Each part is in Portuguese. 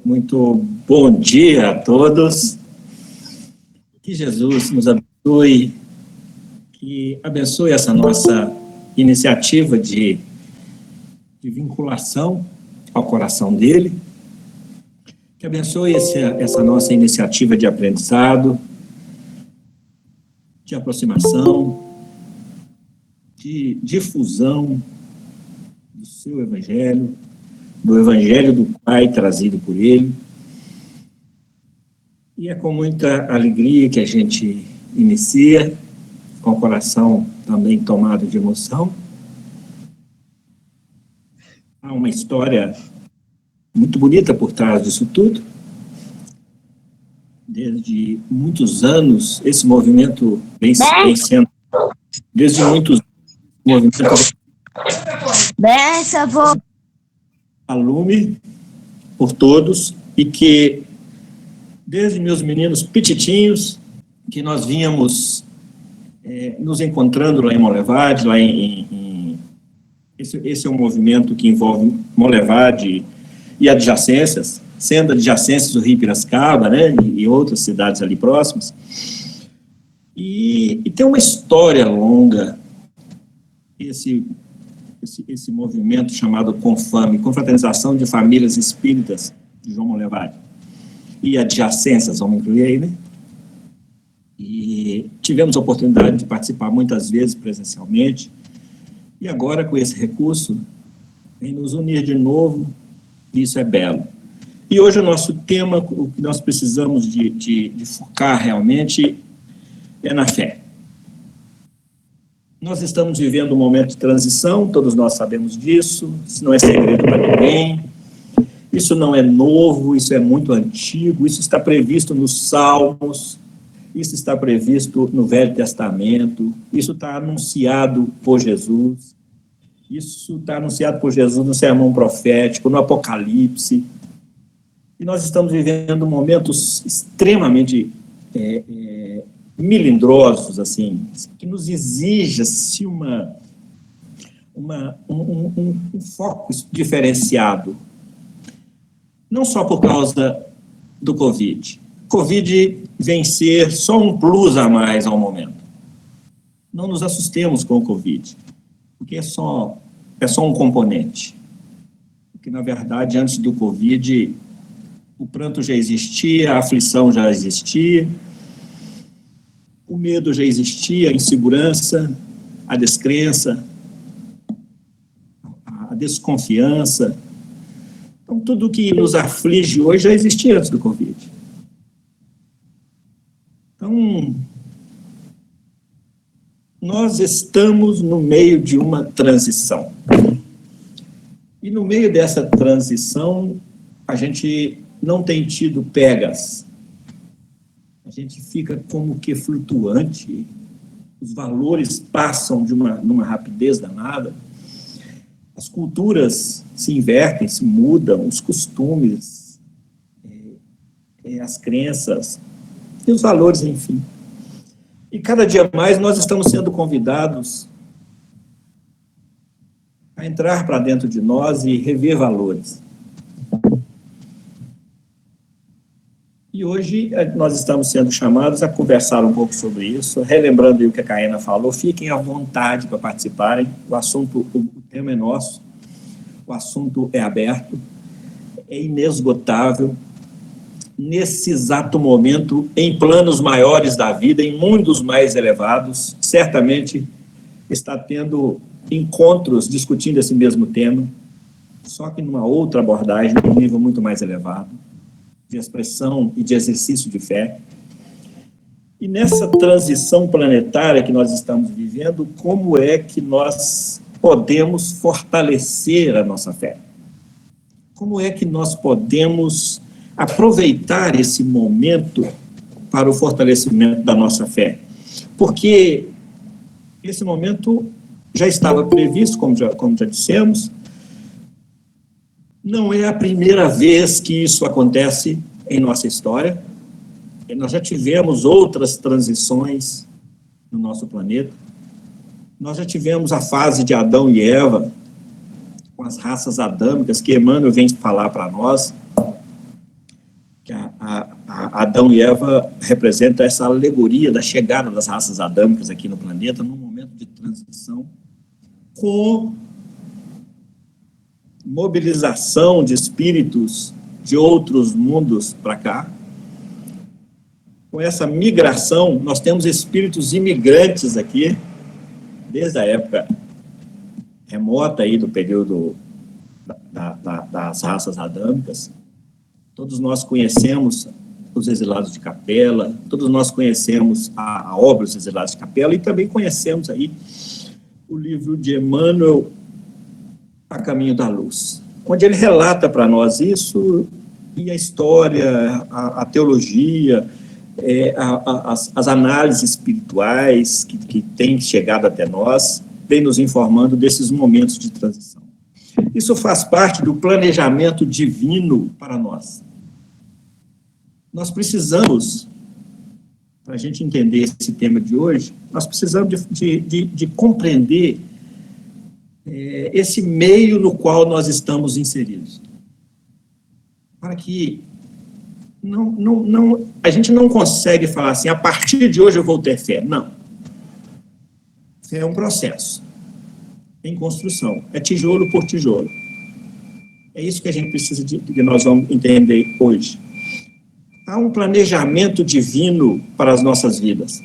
Muito bom dia a todos. Que Jesus nos abençoe, que abençoe essa nossa iniciativa de vinculação ao coração dele, que abençoe essa nossa iniciativa de aprendizado, de aproximação, de difusão do seu evangelho, do evangelho do Pai trazido por ele. E é com muita alegria que a gente inicia, com o coração também tomado de emoção. Há uma história muito bonita por trás disso tudo. Desde muitos anos, esse movimento vem sendo... Desde muitos anos, alume por todos, e que desde meus meninos petitinhos, que nós vínhamos nos encontrando lá em Monlevade, esse é um movimento que envolve Monlevade e adjacências, sendo adjacências do Rio Piracicaba, né, e outras cidades ali próximas, e tem uma história longa, esse movimento chamado CONFAME, Confraternização de Famílias Espíritas de João Monlevade, e adjacências, vamos incluir aí, né? E tivemos a oportunidade de participar muitas vezes presencialmente, e agora com esse recurso, vem nos unir de novo, e isso é belo. E hoje o nosso tema, o que nós precisamos de focar realmente, é na fé. Nós estamos vivendo um momento de transição, todos nós sabemos disso, isso não é segredo para ninguém, isso não é novo, isso é muito antigo, isso está previsto nos Salmos, isso está previsto no Velho Testamento, isso está anunciado por Jesus, isso está anunciado por Jesus no Sermão Profético, no Apocalipse, e nós estamos vivendo momentos extremamente melindrosos, assim, que nos exige-se um foco diferenciado, não só por causa do Covid. Covid vem ser só um plus a mais ao momento. Não nos assustemos com o Covid, porque é só um componente. Porque, na verdade, antes do Covid, o pranto já existia, a aflição já existia, o medo já existia, a insegurança, a descrença, a desconfiança. Então, tudo que nos aflige hoje já existia antes do Covid. Então, nós estamos no meio de uma transição. E no meio dessa transição, a gente não tem tido pegas. A gente fica como que flutuante, os valores passam numa rapidez danada, as culturas se invertem, se mudam, os costumes, as crenças e os valores, enfim. E cada dia mais nós estamos sendo convidados a entrar para dentro de nós e rever valores. E hoje nós estamos sendo chamados a conversar um pouco sobre isso, relembrando aí o que a Caena falou. Fiquem à vontade para participarem, o tema é nosso, o assunto é aberto, é inesgotável. Nesse exato momento, em planos maiores da vida, em mundos mais elevados, certamente está tendo encontros discutindo esse mesmo tema, só que numa outra abordagem, num nível muito mais elevado, de expressão e de exercício de fé. E nessa transição planetária que nós estamos vivendo, como é que nós podemos fortalecer a nossa fé? Como é que nós podemos aproveitar esse momento para o fortalecimento da nossa fé? Porque esse momento já estava previsto, como já dissemos. Não é a primeira vez que isso acontece em nossa história. Nós já tivemos outras transições no nosso planeta. Nós já tivemos a fase de Adão e Eva, com as raças adâmicas, que Emmanuel vem falar para nós. Adão e Eva representam essa alegoria da chegada das raças adâmicas aqui no planeta, num momento de transição, com mobilização de espíritos de outros mundos para cá. Com essa migração, nós temos espíritos imigrantes aqui, desde a época remota aí do período das raças adâmicas. Todos nós conhecemos os exilados de Capela, todos nós conhecemos a obra dos exilados de Capela e também conhecemos aí o livro de Emmanuel, A Caminho da Luz, onde ele relata para nós isso, e a história, a teologia, as análises espirituais que têm chegado até nós, vem nos informando desses momentos de transição. Isso faz parte do planejamento divino para nós. Nós precisamos, para a gente entender esse tema de hoje, nós precisamos de compreender esse meio no qual nós estamos inseridos. Para que a gente não consegue falar assim, a partir de hoje eu vou ter fé. Não. Fé é um processo em construção, é tijolo por tijolo. É isso que a gente precisa que nós vamos entender hoje. Há um planejamento divino para as nossas vidas.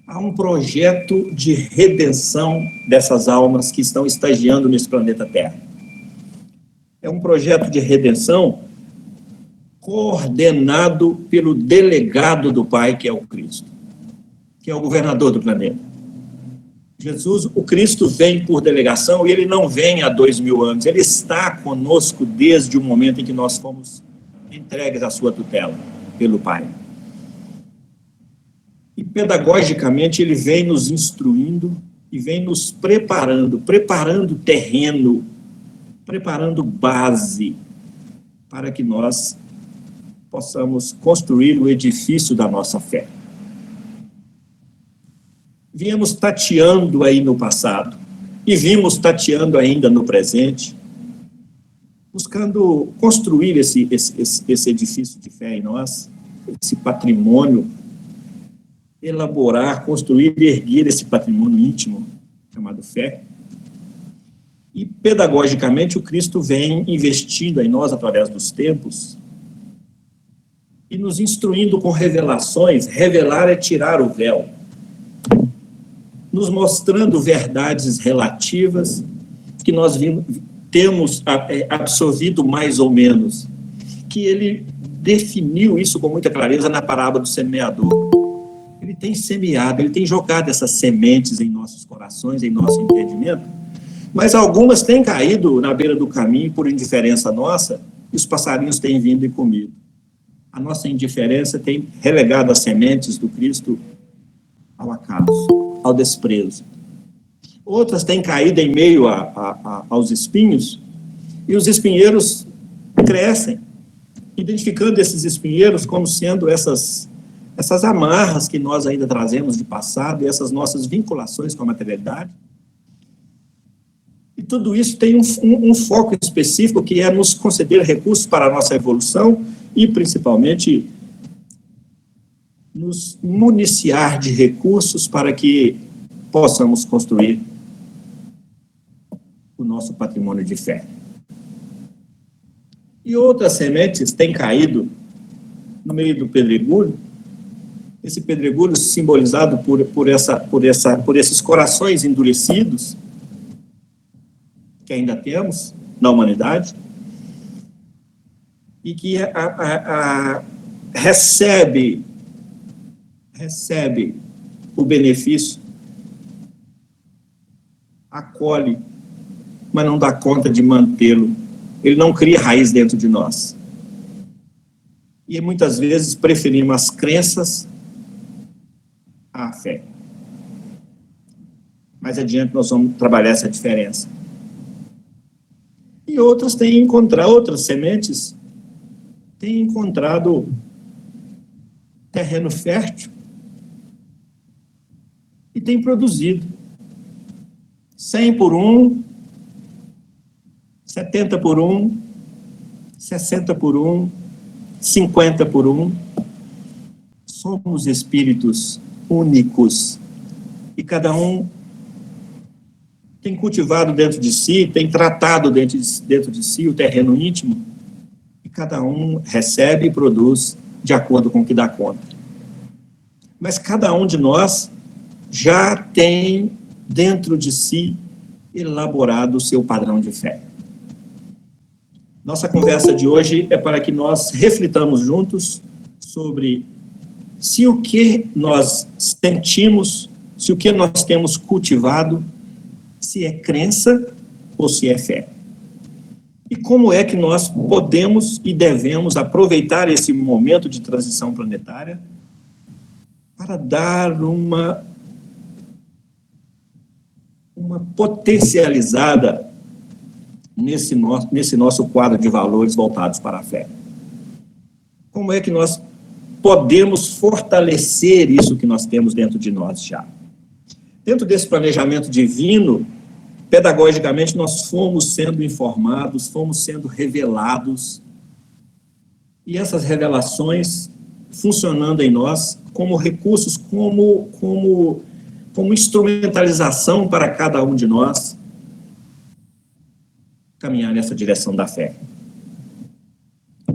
Há um projeto de redenção dessas almas que estão estagiando nesse planeta Terra. É um projeto de redenção coordenado pelo delegado do Pai, que é o Cristo, que é o governador do planeta. Jesus, o Cristo, vem por delegação e ele não vem há 2000 anos, ele está conosco desde o momento em que nós fomos entregues à sua tutela pelo Pai. E pedagogicamente ele vem nos instruindo e vem nos preparando terreno, preparando base para que nós possamos construir o edifício da nossa fé. Viemos tateando aí no passado e vimos tateando ainda no presente, buscando construir esse edifício de fé em nós, esse patrimônio, elaborar, construir e erguer esse patrimônio íntimo chamado fé. E pedagogicamente o Cristo vem investindo em nós através dos tempos e nos instruindo com revelações. Revelar é tirar o véu, nos mostrando verdades relativas que nós temos absorvido mais ou menos, que ele definiu isso com muita clareza na parábola do semeador. Ele tem semeado, ele tem jogado essas sementes em nossos corações, em nosso entendimento, mas algumas têm caído na beira do caminho por indiferença nossa, e os passarinhos têm vindo e comido. A nossa indiferença tem relegado as sementes do Cristo ao acaso, ao desprezo. Outras têm caído em meio aos espinhos, e os espinheiros crescem, identificando esses espinheiros como sendo essas amarras que nós ainda trazemos de passado, e essas nossas vinculações com a materialidade. E tudo isso tem um foco específico, que é nos conceder recursos para a nossa evolução e, principalmente, nos municiar de recursos para que possamos construir o nosso patrimônio de fé. E outras sementes têm caído no meio do pedregulho, esse pedregulho simbolizado por esses corações endurecidos que ainda temos na humanidade, e que recebe o benefício, acolhe, mas não dá conta de mantê-lo. Ele não cria raiz dentro de nós. E muitas vezes preferimos as crenças à fé. Mais adiante nós vamos trabalhar essa diferença. E outras sementes têm encontrado terreno fértil e têm produzido 100 por 1, 70 por 1, 60 por 1, 50 por 1, somos espíritos únicos e cada um tem cultivado dentro de si, tem tratado dentro de si o terreno íntimo, e cada um recebe e produz de acordo com o que dá conta. Mas cada um de nós já tem dentro de si elaborado o seu padrão de fé. Nossa conversa de hoje é para que nós reflitamos juntos sobre se o que nós sentimos, se o que nós temos cultivado, se é crença ou se é fé. E como é que nós podemos e devemos aproveitar esse momento de transição planetária para dar uma potencializada nesse nosso quadro de valores voltados para a fé. Como é que nós podemos fortalecer isso que nós temos dentro de nós já? Dentro desse planejamento divino, pedagogicamente, nós fomos sendo informados, fomos sendo revelados, e essas revelações funcionando em nós como recursos, como instrumentalização para cada um de nós caminhar nessa direção da fé.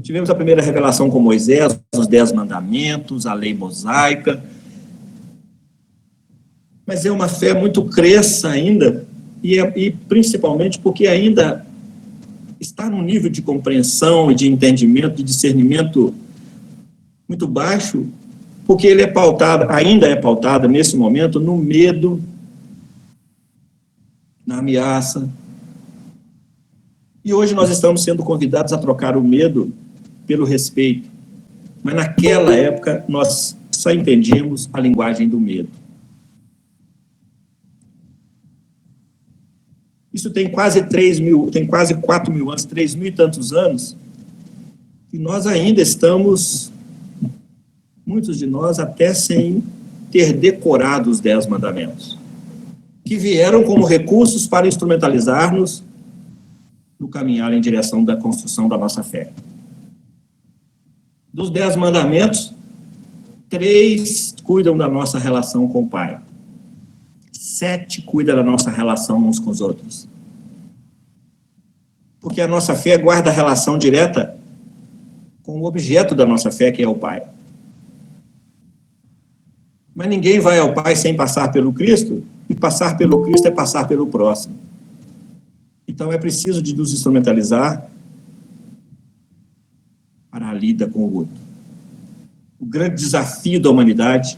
Tivemos a primeira revelação com Moisés, os 10 mandamentos, a lei mosaica, mas é uma fé muito cresça ainda, e principalmente porque ainda está num nível de compreensão e de entendimento, de discernimento muito baixo, porque ele ainda é pautada nesse momento no medo, na ameaça. E hoje nós estamos sendo convidados a trocar o medo pelo respeito, mas naquela época nós só entendíamos a linguagem do medo. Isso tem quase 4 mil anos, 3.000 e tantos anos, e nós ainda estamos, muitos de nós, até sem ter decorado os 10 mandamentos, que vieram como recursos para instrumentalizar-nos no caminhar em direção da construção da nossa fé. Dos 10 mandamentos, 3 cuidam da nossa relação com o Pai. 7 cuida da nossa relação uns com os outros. Porque a nossa fé guarda relação direta com o objeto da nossa fé, que é o Pai. Mas ninguém vai ao Pai sem passar pelo Cristo, e passar pelo Cristo é passar pelo próximo. Então é preciso de nos instrumentalizar para a lida com o outro. O grande desafio da humanidade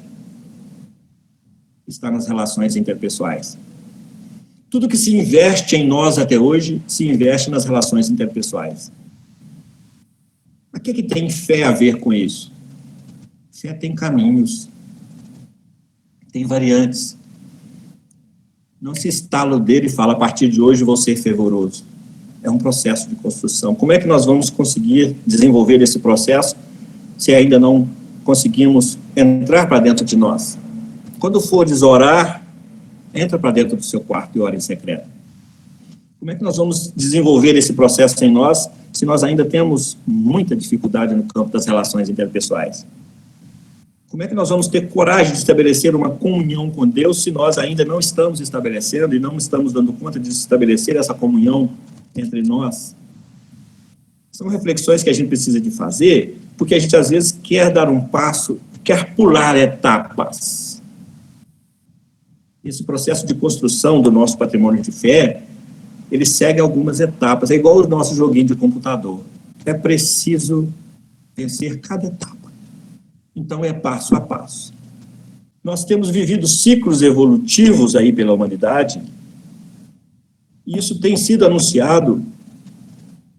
está nas relações interpessoais. Tudo que se investe em nós até hoje, se investe nas relações interpessoais. Mas o que tem fé a ver com isso? Fé tem caminhos, tem variantes. Não se estala o dedo e fala, a partir de hoje vou ser fervoroso. É um processo de construção. Como é que nós vamos conseguir desenvolver esse processo se ainda não conseguimos entrar para dentro de nós? Quando fores orar, entra para dentro do seu quarto e ora em secreto. Como é que nós vamos desenvolver esse processo em nós se nós ainda temos muita dificuldade no campo das relações interpessoais? Como é que nós vamos ter coragem de estabelecer uma comunhão com Deus se nós ainda não estamos estabelecendo e não estamos dando conta de estabelecer essa comunhão entre nós? São reflexões que a gente precisa de fazer, porque a gente às vezes quer dar um passo, quer pular etapas. Esse processo de construção do nosso patrimônio de fé, ele segue algumas etapas, é igual o nosso joguinho de computador. É preciso vencer cada etapa. Então, é passo a passo. Nós temos vivido ciclos evolutivos aí pela humanidade, e isso tem sido anunciado,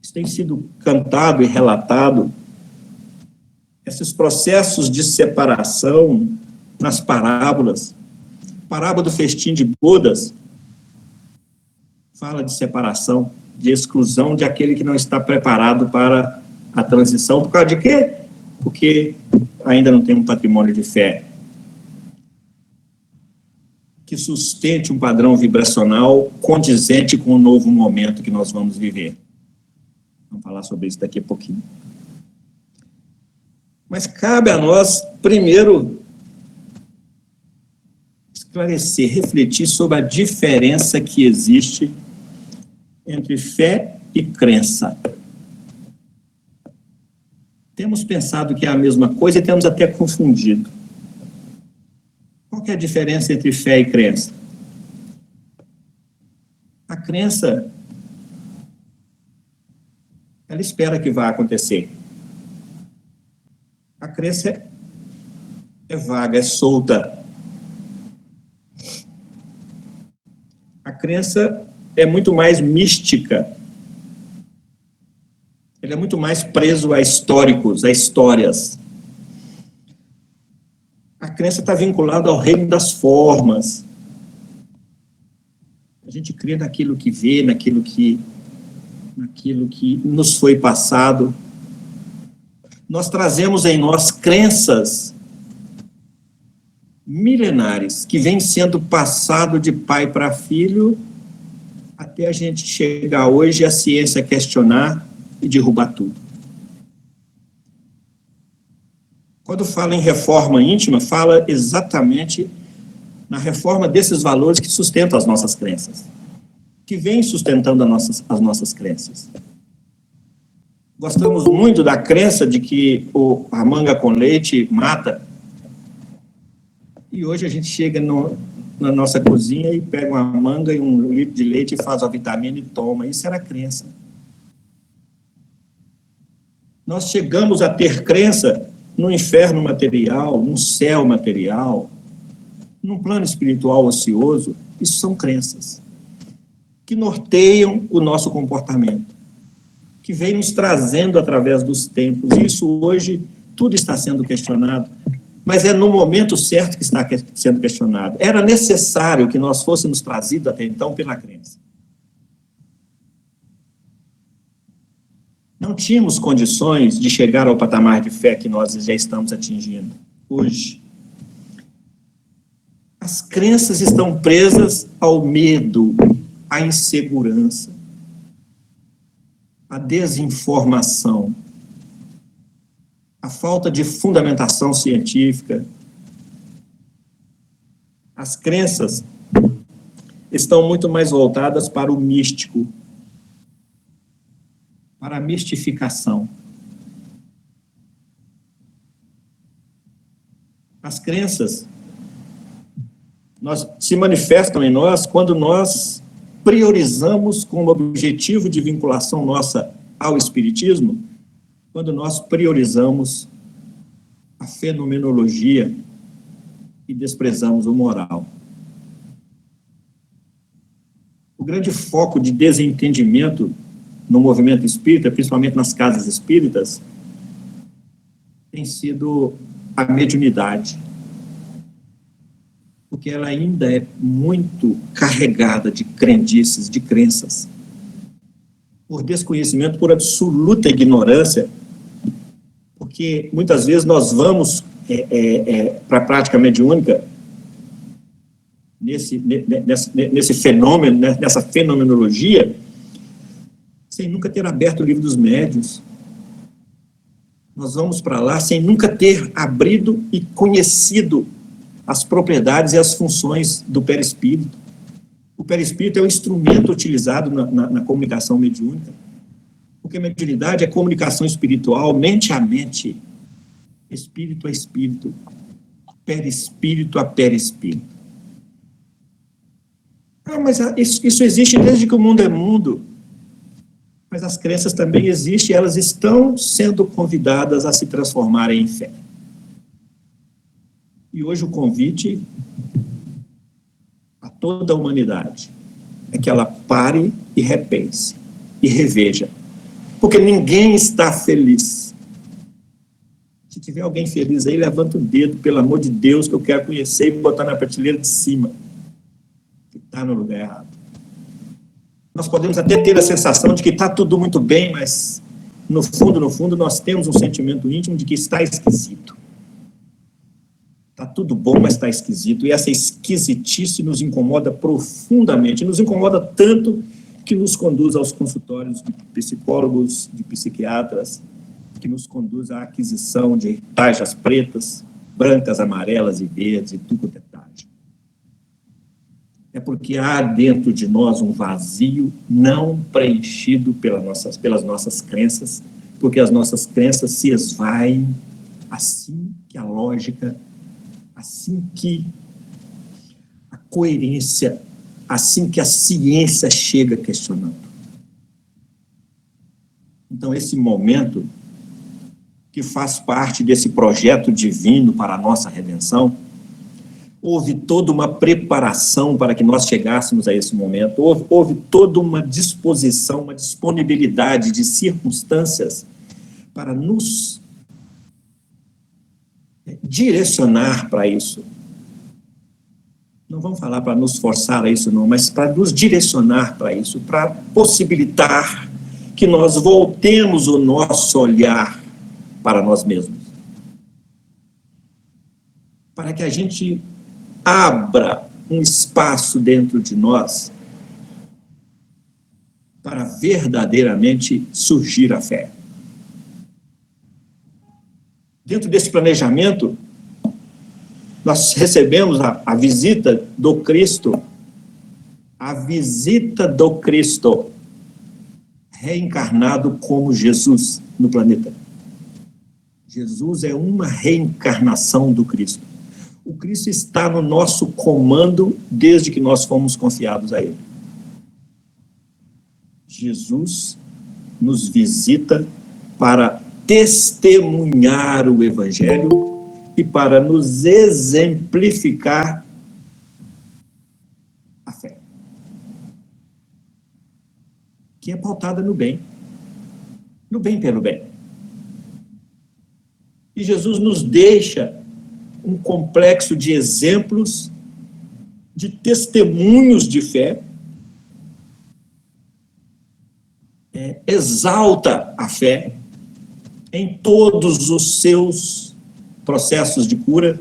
isso tem sido cantado e relatado, esses processos de separação nas parábolas. A parábola do festim de bodas fala de separação, de exclusão de aquele que não está preparado para a transição. Por causa de quê? Porque ainda não tem um patrimônio de fé que sustente um padrão vibracional condizente com o novo momento que nós vamos viver. Vamos falar sobre isso daqui a pouquinho. Mas cabe a nós, primeiro, esclarecer, refletir sobre a diferença que existe entre fé e crença. Temos pensado que é a mesma coisa e temos até confundido. Qual que é a diferença entre fé e crença? A crença, ela espera que vá acontecer. A crença é vaga, é solta. A crença é muito mais mística. Ele é muito mais preso a históricos, a histórias. A crença está vinculada ao reino das formas. A gente crê naquilo que vê, naquilo que nos foi passado. Nós trazemos em nós crenças milenares que vêm sendo passado de pai para filho até a gente chegar hoje a ciência questionar e derrubar tudo. Quando fala em reforma íntima, fala exatamente na reforma desses valores que sustentam as nossas crenças, que vêm sustentando as nossas crenças. Gostamos muito da crença de que a manga com leite mata, e hoje a gente chega na nossa cozinha e pega uma manga e um litro de leite e faz a vitamina e toma. Isso era crença. Nós chegamos a ter crença no inferno material, no céu material, num plano espiritual ocioso. Isso são crenças que norteiam o nosso comportamento, que vem nos trazendo através dos tempos. Isso hoje, tudo está sendo questionado, mas é no momento certo que está sendo questionado. Era necessário que nós fôssemos trazidos até então pela crença. Não tínhamos condições de chegar ao patamar de fé que nós já estamos atingindo hoje. As crenças estão presas ao medo, à insegurança, à desinformação, à falta de fundamentação científica. As crenças estão muito mais voltadas para o místico, para a mistificação. As crenças se manifestam em nós quando nós priorizamos como objetivo de vinculação nossa ao espiritismo, quando nós priorizamos a fenomenologia e desprezamos o moral. O grande foco de desentendimento no movimento espírita, principalmente nas casas espíritas, tem sido a mediunidade, porque ela ainda é muito carregada de crendices, de crenças, por desconhecimento, por absoluta ignorância, porque muitas vezes nós vamos para a prática mediúnica nesse fenômeno, nessa fenomenologia, sem nunca ter aberto o livro dos médiuns. Nós vamos para lá sem nunca ter abrido e conhecido as propriedades e as funções do perispírito. O perispírito é o instrumento utilizado na comunicação mediúnica, porque a mediunidade é comunicação espiritual, mente a mente, espírito a espírito, perispírito a perispírito. Mas isso existe desde que o mundo é mundo. Mas as crenças também existem, elas estão sendo convidadas a se transformarem em fé. E hoje o convite a toda a humanidade é que ela pare e repense, e reveja. Porque ninguém está feliz. Se tiver alguém feliz aí, levanta o dedo, pelo amor de Deus, que eu quero conhecer e botar na prateleira de cima, que está no lugar errado. Nós podemos até ter a sensação de que está tudo muito bem, mas no fundo, nós temos um sentimento íntimo de que está esquisito. Está tudo bom, mas está esquisito. E essa esquisitice nos incomoda profundamente. Nos incomoda tanto que nos conduz aos consultórios de psicólogos, de psiquiatras, que nos conduz à aquisição de tajas pretas, brancas, amarelas e verdes e tudo detalhe. É porque há dentro de nós um vazio não preenchido pelas nossas crenças, porque as nossas crenças se esvaem assim que a lógica, assim que a coerência, assim que a ciência chega questionando. Então, esse momento que faz parte desse projeto divino para a nossa redenção, houve toda uma preparação para que nós chegássemos a esse momento, houve toda uma disposição, uma disponibilidade de circunstâncias para nos direcionar para isso. Não vamos falar para nos forçar a isso, não, mas para nos direcionar para isso, para possibilitar que nós voltemos o nosso olhar para nós mesmos. Para que a gente abra um espaço dentro de nós para verdadeiramente surgir a fé. Dentro desse planejamento, nós recebemos a visita do Cristo, reencarnado como Jesus no planeta. Jesus é uma reencarnação do Cristo. O Cristo está no nosso comando desde que nós fomos confiados a Ele. Jesus nos visita para testemunhar o Evangelho e para nos exemplificar a fé, que é pautada no bem pelo bem. E Jesus nos deixa um complexo de exemplos, de testemunhos de fé, exalta a fé em todos os seus processos de cura,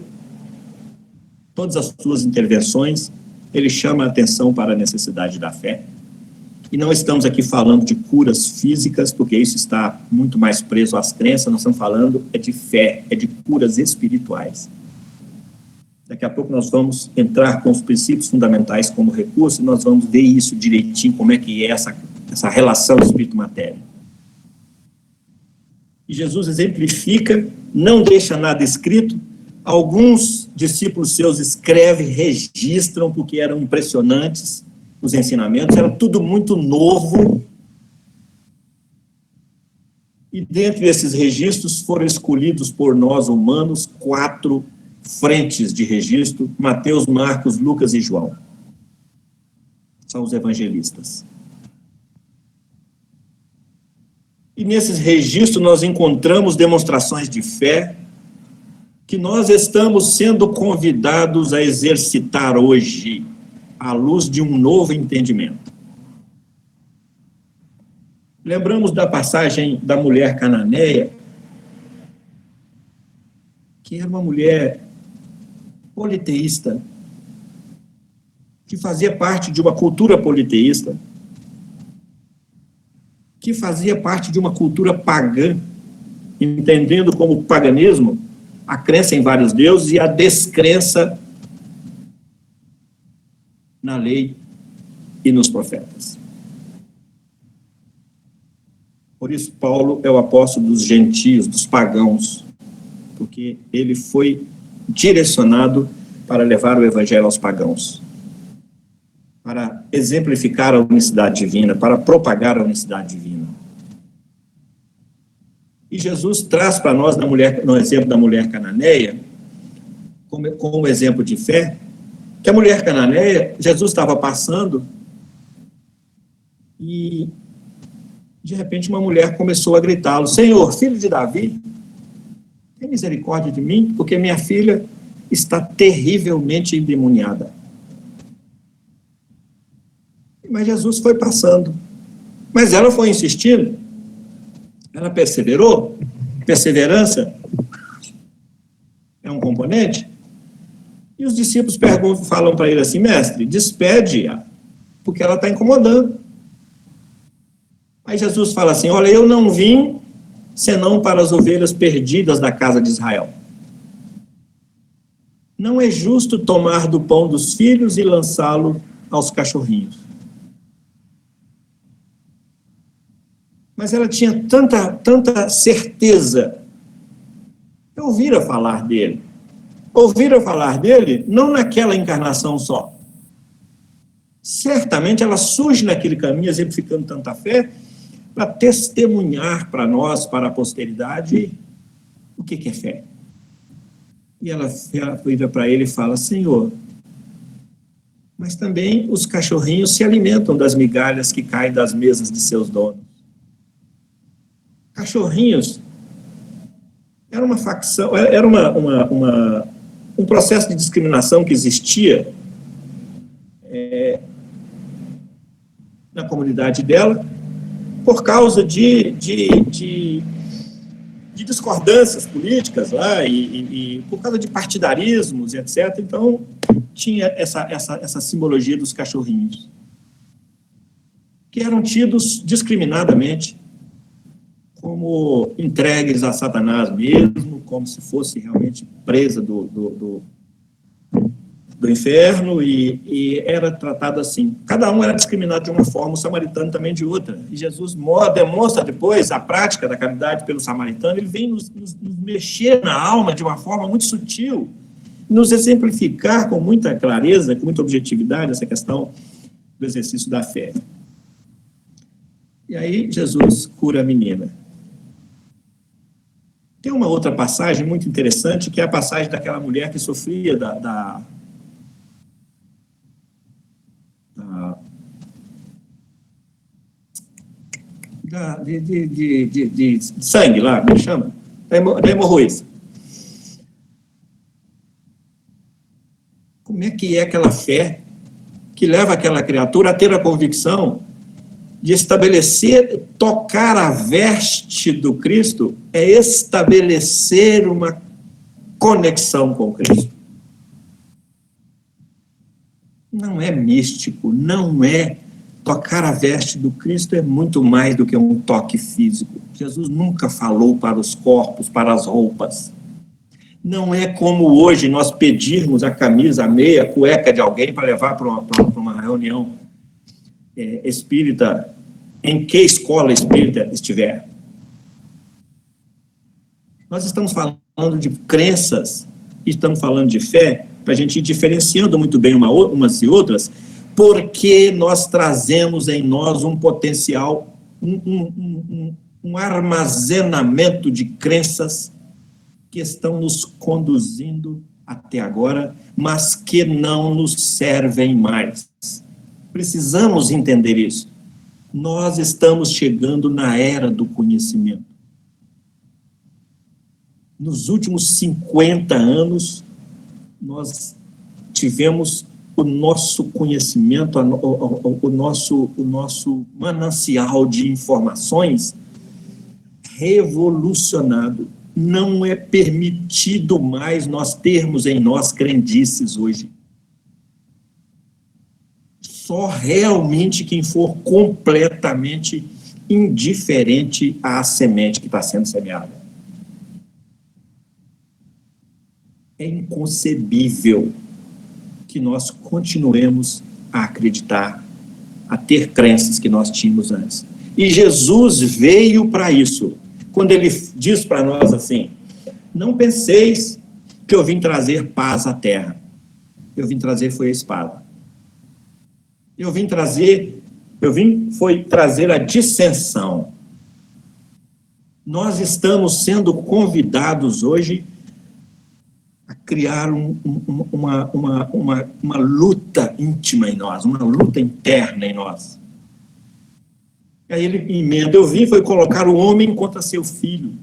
todas as suas intervenções, ele chama a atenção para a necessidade da fé. E não estamos aqui falando de curas físicas, porque isso está muito mais preso às crenças, nós estamos falando de fé, de curas espirituais. Daqui a pouco nós vamos entrar com os princípios fundamentais como recurso, e nós vamos ver isso direitinho, como é que é essa relação espírito-matéria. E Jesus exemplifica, não deixa nada escrito, alguns discípulos seus escrevem, registram, porque eram impressionantes os ensinamentos, era tudo muito novo. E dentro desses registros foram escolhidos por nós humanos 4 frentes de registro: Mateus, Marcos, Lucas e João. São os evangelistas. E nesses registros nós encontramos demonstrações de fé que nós estamos sendo convidados a exercitar hoje, à luz de um novo entendimento. Lembramos da passagem da mulher cananeia, que era uma mulher politeísta, que fazia parte de uma cultura politeísta, que fazia parte de uma cultura pagã, entendendo como paganismo a crença em vários deuses e a descrença na lei e nos profetas. Por isso, Paulo é o apóstolo dos gentios, dos pagãos, porque ele foi direcionado para levar o evangelho aos pagãos, para exemplificar a unicidade divina, para propagar a unicidade divina. E Jesus traz para nós, no exemplo da mulher cananeia, como exemplo de fé, que a mulher cananeia, Jesus estava passando e, de repente, uma mulher começou a gritá-lo: Senhor, filho de Davi, tem misericórdia de mim, porque minha filha está terrivelmente endemoniada. Mas Jesus foi passando. Mas ela foi insistindo. Ela perseverou. Perseverança é um componente. E os discípulos falam para ele assim: mestre, despede-a, porque ela está incomodando. Aí Jesus fala assim: olha, eu não vim senão para as ovelhas perdidas da casa de Israel. Não é justo tomar do pão dos filhos e lançá-lo aos cachorrinhos. Mas ela tinha tanta certeza. Ouvira falar dele. Ouvira falar dele não naquela encarnação só. Certamente ela surge naquele caminho, exemplificando tanta fé, para testemunhar para nós, para a posteridade, o que é fé. E ela vira para ele e fala: Senhor, mas também os cachorrinhos se alimentam das migalhas que caem das mesas de seus donos. Cachorrinhos era uma facção, era um processo de discriminação que existia na comunidade dela, por causa de discordâncias políticas lá, e por causa de partidarismos, etc. Então, tinha essa simbologia dos cachorrinhos, que eram tidos discriminadamente como entregues a Satanás mesmo, como se fosse realmente presa do inferno, e era tratado assim. Cada um era discriminado de uma forma, o samaritano também de outra. E Jesus demonstra depois a prática da caridade pelo samaritano. Ele vem nos mexer na alma de uma forma muito sutil, nos exemplificar com muita clareza, com muita objetividade, essa questão do exercício da fé. E aí Jesus cura a menina. Tem uma outra passagem muito interessante, que é a passagem daquela mulher que sofria de sangue lá, como chama? Da hemorroísa. Como é que é aquela fé que leva aquela criatura a ter a convicção de estabelecer, tocar a veste do Cristo, é estabelecer uma conexão com Cristo. Não é místico, não é. Tocar a veste do Cristo é muito mais do que um toque físico. Jesus nunca falou para os corpos, para as roupas. Não é como hoje nós pedirmos a camisa, a meia, a cueca de alguém para levar para uma reunião espírita, em que escola espírita estiver. Nós estamos falando de crenças, estamos falando de fé, para a gente ir diferenciando muito bem umas e outras, porque nós trazemos em nós um potencial, um armazenamento de crenças que estão nos conduzindo até agora, mas que não nos servem mais. Precisamos entender isso. Nós estamos chegando na era do conhecimento. Nos últimos 50 anos, nós tivemos o nosso conhecimento, o nosso manancial de informações revolucionado. Não é permitido mais nós termos em nós crendices hoje. Só realmente quem for completamente indiferente à semente que está sendo semeada. É inconcebível que nós continuemos a acreditar, a ter crenças que nós tínhamos antes. E Jesus veio para isso. Quando ele diz para nós assim: não penseis que eu vim trazer paz à terra. Eu vim trazer foi a espada. Eu vim trazer a dissensão. Nós estamos sendo convidados hoje a criar uma luta íntima em nós, uma luta interna em nós. E aí ele emenda: eu vim foi colocar o homem contra seu filho.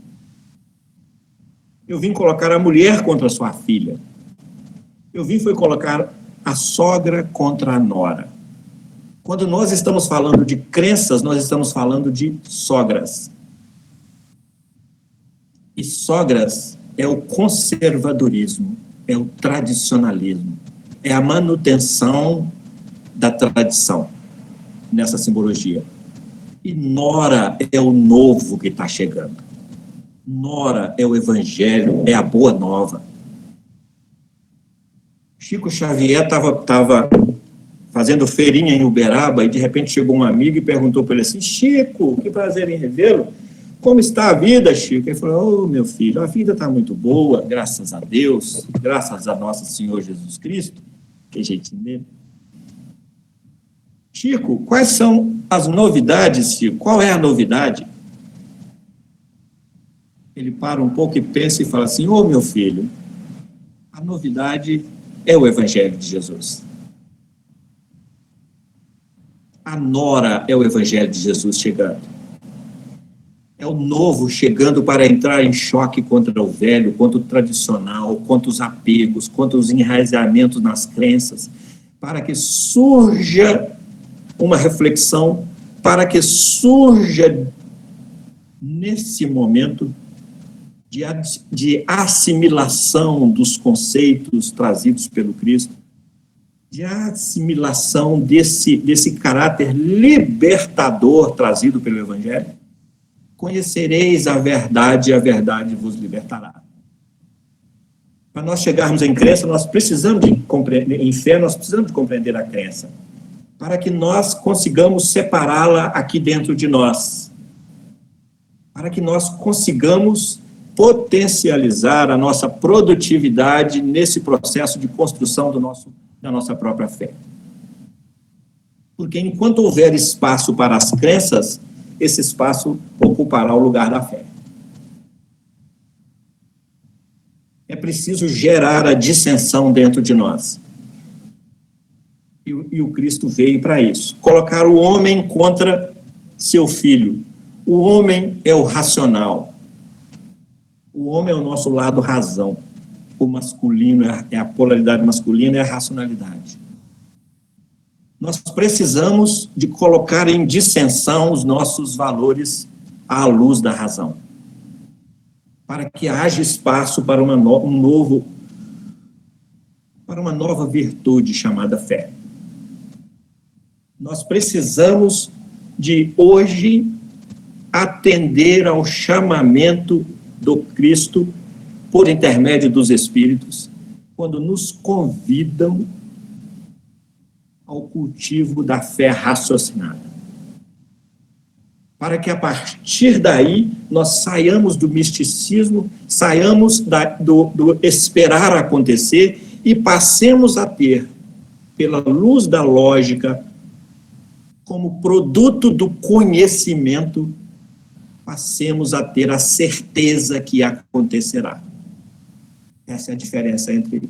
Eu vim colocar a mulher contra sua filha. Eu vim foi colocar a sogra contra a nora. Quando nós estamos falando de crenças, nós estamos falando de sogras. E sogras é o conservadorismo, é o tradicionalismo, é a manutenção da tradição nessa simbologia. E nora é o novo que está chegando. nora é o evangelho, é a boa nova. Chico Xavier estava fazendo feirinha em Uberaba e de repente chegou um amigo e perguntou para ele assim: Chico, que prazer em revê-lo. Como está a vida, Chico? Ele falou: meu filho, a vida está muito boa, graças a Deus, graças a nosso Senhor Jesus Cristo. Que jeitinho dele. Chico, quais são as novidades, Chico? Qual é a novidade? Ele para um pouco e pensa e fala assim: meu filho, a novidade é o Evangelho de Jesus. A nora é o Evangelho de Jesus chegando. É o novo chegando para entrar em choque contra o velho, contra o tradicional, contra os apegos, contra os enraizamentos nas crenças, para que surja uma reflexão, para que surja, nesse momento, de assimilação dos conceitos trazidos pelo Cristo, de assimilação desse caráter libertador trazido pelo Evangelho. Conhecereis a verdade e a verdade vos libertará. Para nós chegarmos em crença, nós precisamos de compreender, em fé, nós precisamos de compreender a crença, para que nós consigamos separá-la aqui dentro de nós, para que nós consigamos potencializar a nossa produtividade nesse processo de construção da nossa própria fé. Porque enquanto houver espaço para as crenças, esse espaço ocupará o lugar da fé. É preciso gerar a dissensão dentro de nós. E o Cristo veio para isso. Colocar o homem contra seu filho. O homem é o racional. O homem é o nosso lado razão. O masculino é a polaridade masculina e a racionalidade. Nós precisamos de colocar em dissensão os nossos valores à luz da razão, para que haja espaço para uma nova virtude chamada fé. Nós precisamos de, hoje, atender ao chamamento do Cristo por intermédio dos Espíritos, quando nos convidam ao cultivo da fé raciocinada. Para que, a partir daí, nós saiamos do misticismo, saiamos do esperar acontecer e passemos a ter, pela luz da lógica, como produto do conhecimento, passemos a ter a certeza que acontecerá. Essa é a diferença entre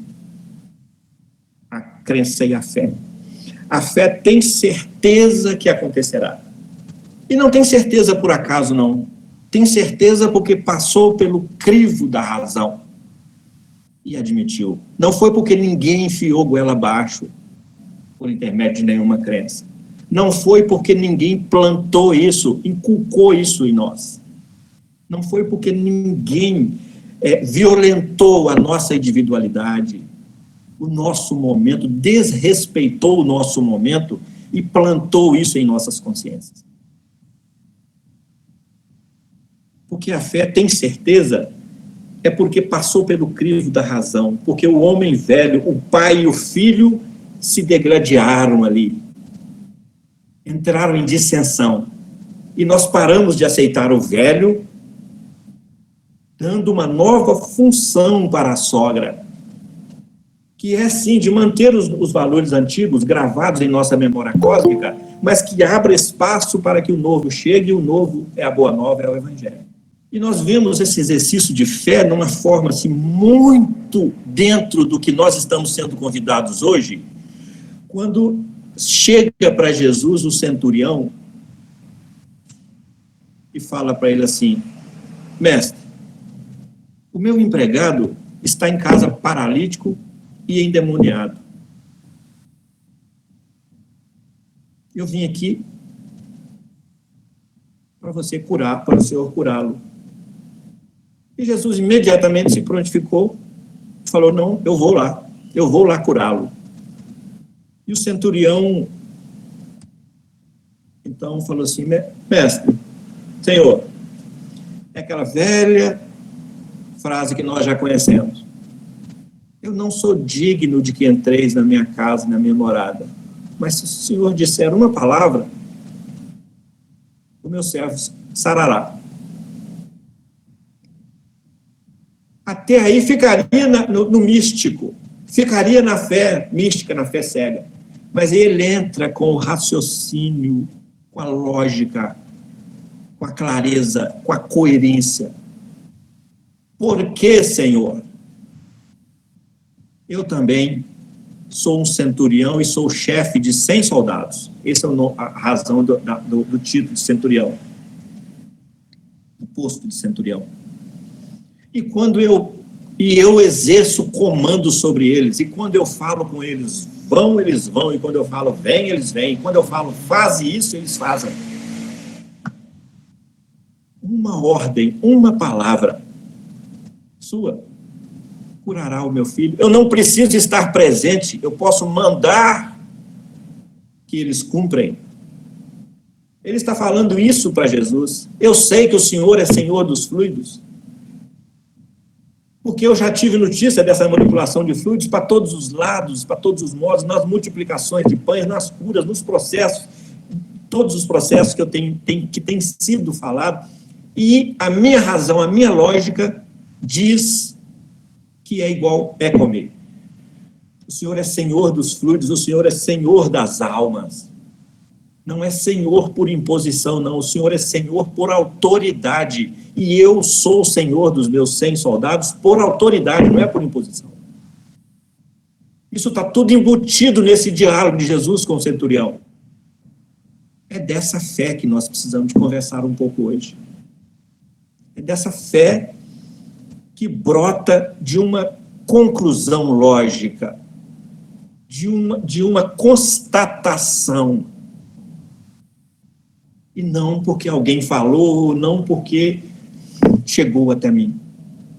a crença e a fé. A fé tem certeza que acontecerá. E não tem certeza por acaso, não. Tem certeza porque passou pelo crivo da razão e admitiu. Não foi porque ninguém enfiou goela abaixo por intermédio de nenhuma crença. Não foi porque ninguém plantou isso, inculcou isso em nós. Não foi porque ninguém violentou a nossa individualidade, o nosso momento, desrespeitou o nosso momento e plantou isso em nossas consciências. Porque a fé tem certeza, é porque passou pelo crivo da razão, porque o homem velho, o pai e o filho se degladiaram ali, entraram em dissensão, e nós paramos de aceitar o velho, dando uma nova função para a sogra, que é, sim, de manter os valores antigos gravados em nossa memória cósmica, mas que abra espaço para que o novo chegue, e o novo é a boa nova, é o Evangelho. E nós vemos esse exercício de fé numa forma assim, muito dentro do que nós estamos sendo convidados hoje, quando chega para Jesus o centurião e fala para ele assim: mestre, o meu empregado está em casa paralítico e endemoniado. Eu vim aqui para você curar, para o Senhor curá-lo. E Jesus imediatamente se prontificou e falou: não, eu vou lá curá-lo. E o centurião, então, falou assim: mestre, Senhor, é aquela velha frase que nós já conhecemos. Eu não sou digno de que entreis na minha casa, na minha morada. Mas se o Senhor disser uma palavra, o meu servo sarará. Até aí ficaria no místico, ficaria na fé mística, na fé cega. Mas ele entra com o raciocínio, com a lógica, com a clareza, com a coerência. Por que, Senhor? Eu também sou um centurião e sou chefe de 100 soldados. Essa é a razão do título de centurião. O posto de centurião. E quando eu exerço comando sobre eles, e quando eu falo com eles vão, e quando eu falo vem, eles vêm, e quando eu falo faze isso, eles fazem. Uma ordem, uma palavra sua curará o meu filho. Eu não preciso estar presente, eu posso mandar que eles cumprem. Ele está falando isso para Jesus. Eu sei que o Senhor é Senhor dos fluidos, porque eu já tive notícia dessa manipulação de fluidos para todos os lados, para todos os modos, nas multiplicações de pães, nas curas, nos processos, todos os processos que têm sido falados, e a minha razão, a minha lógica diz que é igual é comer. O Senhor é Senhor dos fluidos, o Senhor é Senhor das almas. Não é Senhor por imposição, não. O Senhor é Senhor por autoridade. E eu sou o Senhor dos meus 100 soldados por autoridade, não é por imposição. Isso está tudo embutido nesse diálogo de Jesus com o centurião. É dessa fé que nós precisamos de conversar um pouco hoje. É dessa fé que brota de uma conclusão lógica, de uma constatação. E não porque alguém falou, não porque chegou até mim.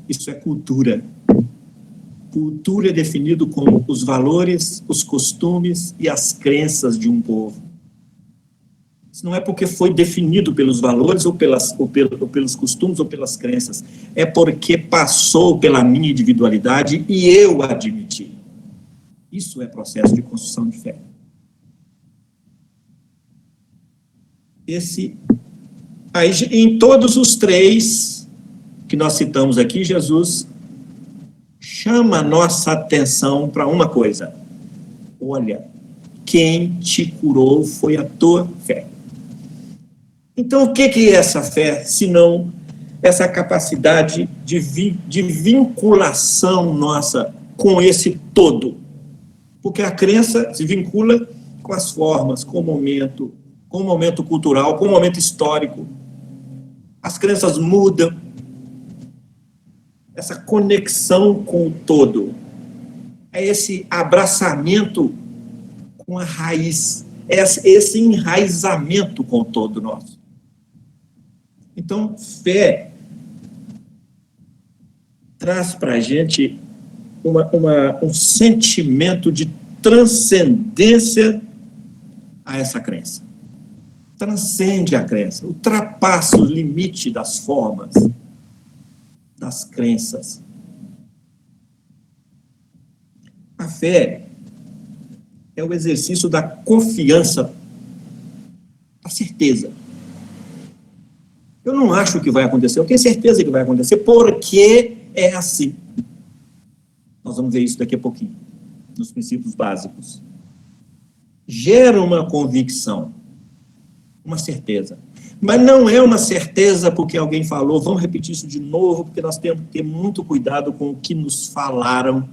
Isso é cultura. Cultura é definido como os valores, os costumes e as crenças de um povo. Isso não é porque foi definido pelos valores ou pelos costumes ou pelas crenças. É porque passou pela minha individualidade e eu admiti. Isso é processo de construção de fé. Aí, em todos os três que nós citamos aqui, Jesus chama a nossa atenção para uma coisa. Olha, quem te curou foi a tua fé. Então, o que é essa fé, senão essa capacidade de vinculação nossa com esse todo? Porque a crença se vincula com as formas, com o momento cultural, com o momento histórico. As crenças mudam. Essa conexão com o todo. É esse abraçamento com a raiz. É esse enraizamento com o todo nosso. Então, fé traz para a gente um sentimento de transcendência a essa crença. Transcende a crença, ultrapassa o limite das formas, das crenças. A fé é o exercício da confiança, da certeza. Eu não acho que vai acontecer, eu tenho certeza que vai acontecer, porque é assim. Nós vamos ver isso daqui a pouquinho, nos princípios básicos. Gera uma convicção, uma certeza. Mas não é uma certeza porque alguém falou, vamos repetir isso de novo, porque nós temos que ter muito cuidado com o que nos falaram,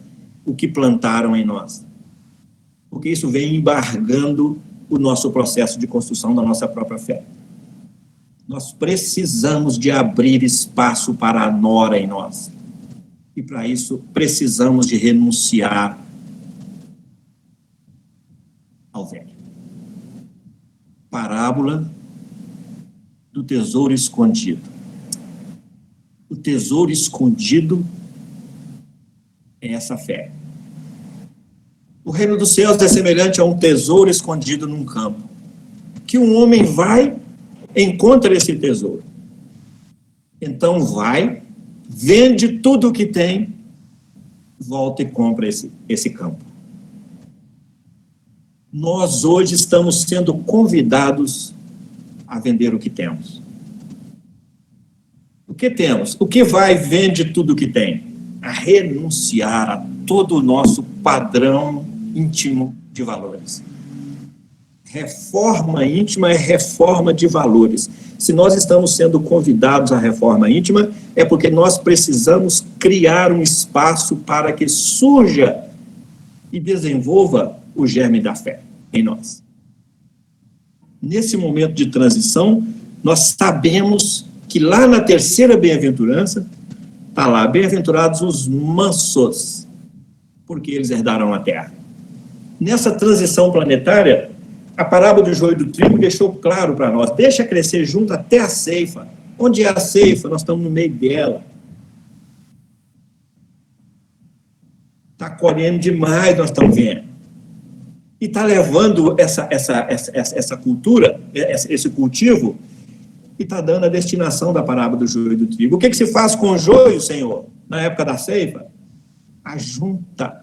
o que plantaram em nós. Porque isso vem embargando o nosso processo de construção da nossa própria fé. Nós precisamos de abrir espaço para a nora em nós. E para isso precisamos de renunciar ao velho. Parábola do tesouro escondido. O tesouro escondido é essa fé. O reino dos céus é semelhante a um tesouro escondido num campo, que um homem vai, encontra esse tesouro. Então vai, vende tudo o que tem, volta e compra esse campo. Nós hoje estamos sendo convidados a vender o que temos. O que temos? O que vai vende tudo o que tem? A renunciar a todo o nosso padrão íntimo de valores. Reforma íntima é reforma de valores. Se nós estamos sendo convidados à reforma íntima, é porque nós precisamos criar um espaço para que surja e desenvolva o germe da fé em nós. Nesse momento de transição, nós sabemos que lá na terceira bem-aventurança, está lá, bem-aventurados os mansos, porque eles herdarão a terra. Nessa transição planetária, a parábola do joio e do trigo deixou claro para nós, deixa crescer junto até a ceifa. Onde é a ceifa? Nós estamos no meio dela. Está colhendo demais, nós estamos vendo. E está levando essa cultura, esse cultivo, e está dando a destinação da parábola do joio e do trigo. O que se faz com o joio, Senhor, na época da ceifa? Ajunta,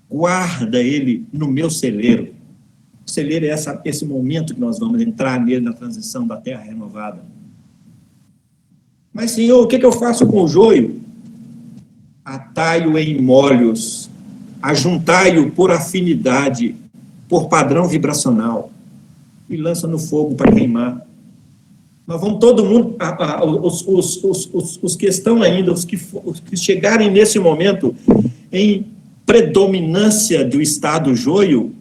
guarda ele no meu celeiro. O celeiro é esse momento que nós vamos entrar nele na transição da terra renovada. Mas, Senhor, o que eu faço com o joio? Atai-o em molhos, ajuntai-o por afinidade, por padrão vibracional, e lança no fogo para queimar. Nós vamos todo mundo, os que estão ainda, os que chegarem nesse momento em predominância do estado joio,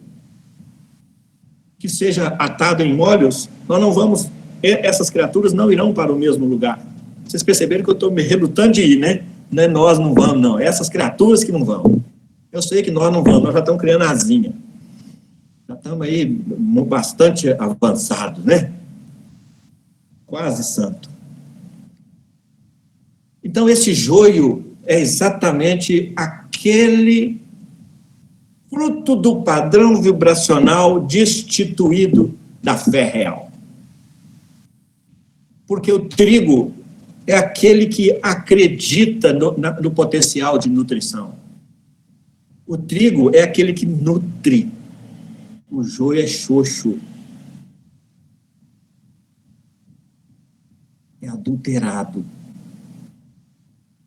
que seja atado em molhos, nós não vamos, essas criaturas não irão para o mesmo lugar. Vocês perceberam que eu estou me relutando de ir, né? Não é nós não vamos, não. Essas criaturas que não vão. Eu sei que nós não vamos, nós já estamos criando asinha. Já estamos aí bastante avançados, né? Quase santo. Então, esse joio é exatamente aquele fruto do padrão vibracional destituído da fé real. Porque o trigo é aquele que acredita no potencial de nutrição. O trigo é aquele que nutre. O joio é xoxo. É adulterado.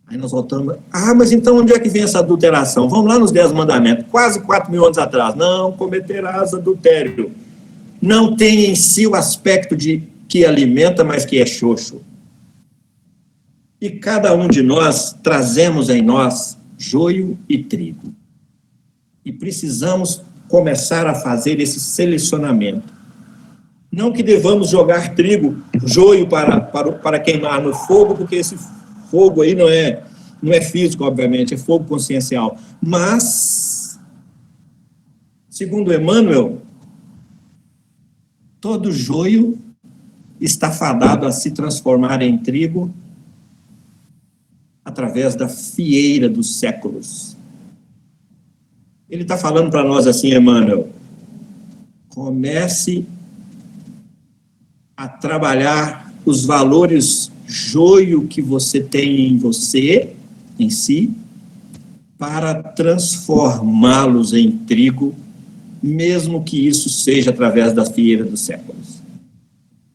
Aí nós voltamos, mas então onde é que vem essa adulteração? Vamos lá nos 10 mandamentos, quase 4.000 anos atrás. Não cometerás adultério. Não tem em si o aspecto de que alimenta, mas que é xoxo. E cada um de nós trazemos em nós joio e trigo. E precisamos começar a fazer esse selecionamento. Não que devamos jogar trigo, joio para queimar no fogo, porque esse fogo aí não é físico, obviamente, é fogo consciencial. Mas, segundo Emmanuel, todo joio está fadado a se transformar em trigo através da fieira dos séculos. Ele está falando para nós assim, Emmanuel, comece a trabalhar os valores joio que você tem em você, em si, para transformá-los em trigo, mesmo que isso seja através da fieira dos séculos.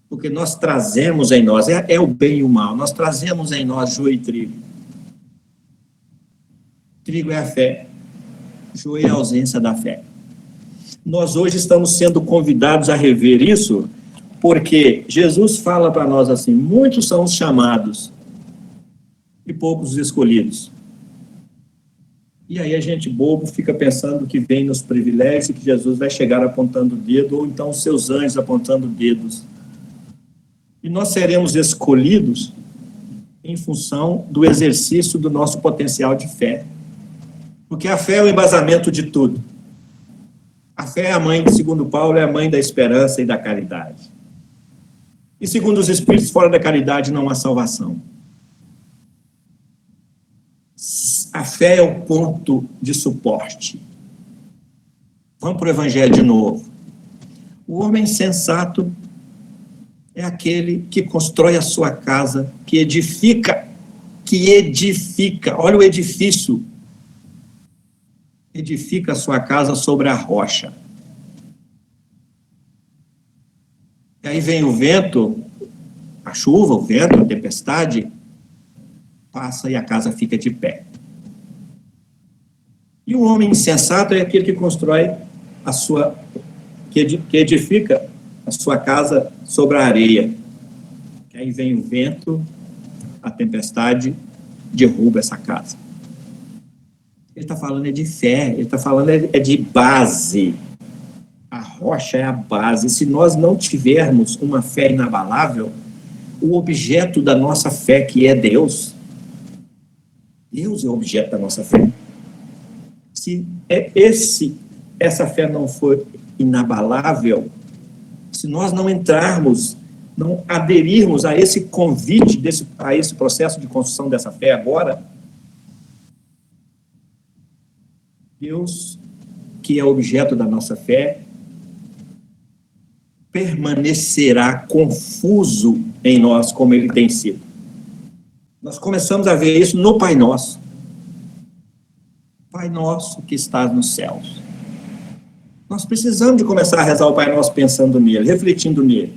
Porque nós trazemos em nós, é o bem e o mal, nós trazemos em nós joio e trigo. Trigo é a fé, joio é a ausência da fé. Nós hoje estamos sendo convidados a rever isso, porque Jesus fala para nós assim, muitos são os chamados e poucos os escolhidos. E aí a gente bobo fica pensando que vem nos privilégios e que Jesus vai chegar apontando o dedo, ou então os seus anjos apontando dedos. E nós seremos escolhidos em função do exercício do nosso potencial de fé. Porque a fé é o embasamento de tudo. A fé é a mãe, segundo Paulo, é a mãe da esperança e da caridade. E segundo os Espíritos, fora da caridade não há salvação. A fé é o ponto de suporte. Vamos para o Evangelho de novo. O homem sensato é aquele que constrói a sua casa, que edifica, que edifica, olha o edifício, edifica a sua casa sobre a rocha. E aí vem o vento, a chuva, o vento, a tempestade, passa e a casa fica de pé. E o homem insensato é aquele que constrói que edifica a sua casa sobre a areia. Que aí vem o vento, a tempestade, derruba essa casa. Ele está falando de fé, ele está falando de base. A rocha é a base. Se nós não tivermos uma fé inabalável, o objeto da nossa fé, que é Deus, Deus é o objeto da nossa fé. Se essa fé não for inabalável, se nós não entrarmos, não aderirmos a esse convite, a esse processo de construção dessa fé agora, Deus, que é objeto da nossa fé, permanecerá confuso em nós, como ele tem sido. Nós começamos a ver isso no Pai Nosso. Pai Nosso que estás nos céus. Nós precisamos de começar a rezar o Pai Nosso pensando nele, refletindo nele,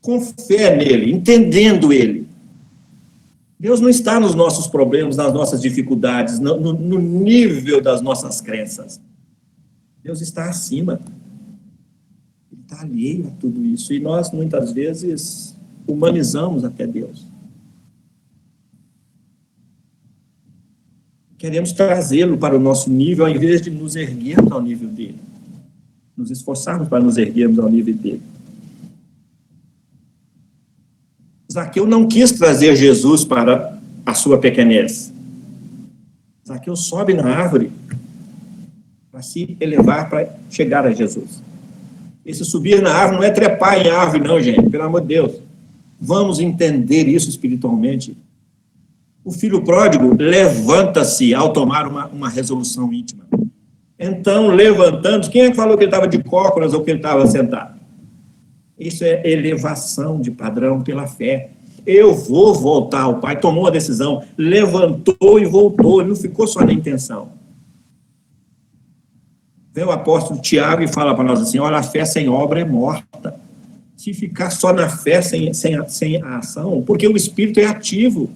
com fé nele, entendendo ele. Deus não está nos nossos problemas, nas nossas dificuldades, no nível das nossas crenças. Deus está acima. Ele está alheio a tudo isso. E nós, muitas vezes, humanizamos até Deus. Queremos trazê-lo para o nosso nível, ao invés de nos erguermos ao nível dele. Nos esforçarmos para nos erguermos ao nível dele. Zaqueu não quis trazer Jesus para a sua pequenez. Zaqueu sobe na árvore para se elevar, para chegar a Jesus. Esse subir na árvore não é trepar em árvore, não, gente, pelo amor de Deus. Vamos entender isso espiritualmente. O filho pródigo levanta-se ao tomar uma resolução íntima. Então, levantando, quem é que falou que ele estava de cócoras ou que ele estava sentado? Isso é elevação de padrão pela fé. Eu vou voltar ao Pai, tomou a decisão, levantou e voltou, ele não ficou só na intenção. Vem o apóstolo Tiago e fala para nós assim, olha, a fé sem obra é morta. Se ficar só na fé sem a ação, porque o Espírito é ativo.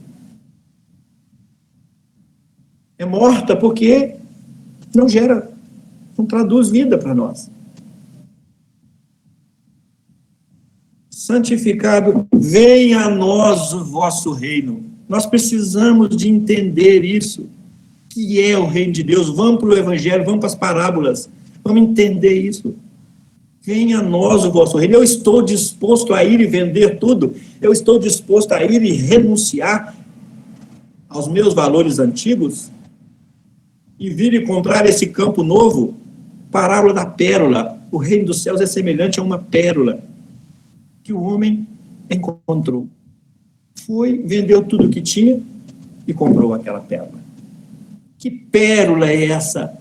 É morta porque não traduz vida para nós. Santificado, venha a nós o vosso reino. Nós precisamos de entender isso, que é o reino de Deus. Vamos para o Evangelho, vamos para as parábolas, vamos entender isso. Venha a nós o vosso reino. Eu estou disposto a ir e vender tudo. Eu estou disposto a ir e renunciar aos meus valores antigos e vir e comprar esse campo novo. Parábola da pérola. O reino dos céus é semelhante a uma pérola que o homem encontrou. Foi, vendeu tudo o que tinha e comprou aquela pérola. Que pérola é essa?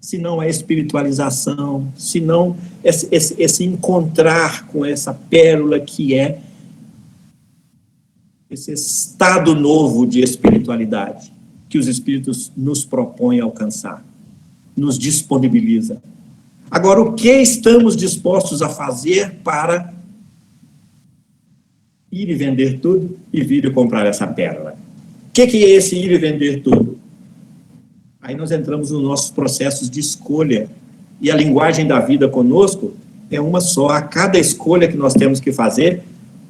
Se não a espiritualização, se não esse encontrar com essa pérola que é esse estado novo de espiritualidade que os Espíritos nos propõem alcançar, nos disponibiliza. Agora, o que estamos dispostos a fazer para ir e vender tudo e vir e comprar essa pérola? O que é esse ir e vender tudo? Aí nós entramos nos nossos processos de escolha. E a linguagem da vida conosco é uma só. A cada escolha que nós temos que fazer,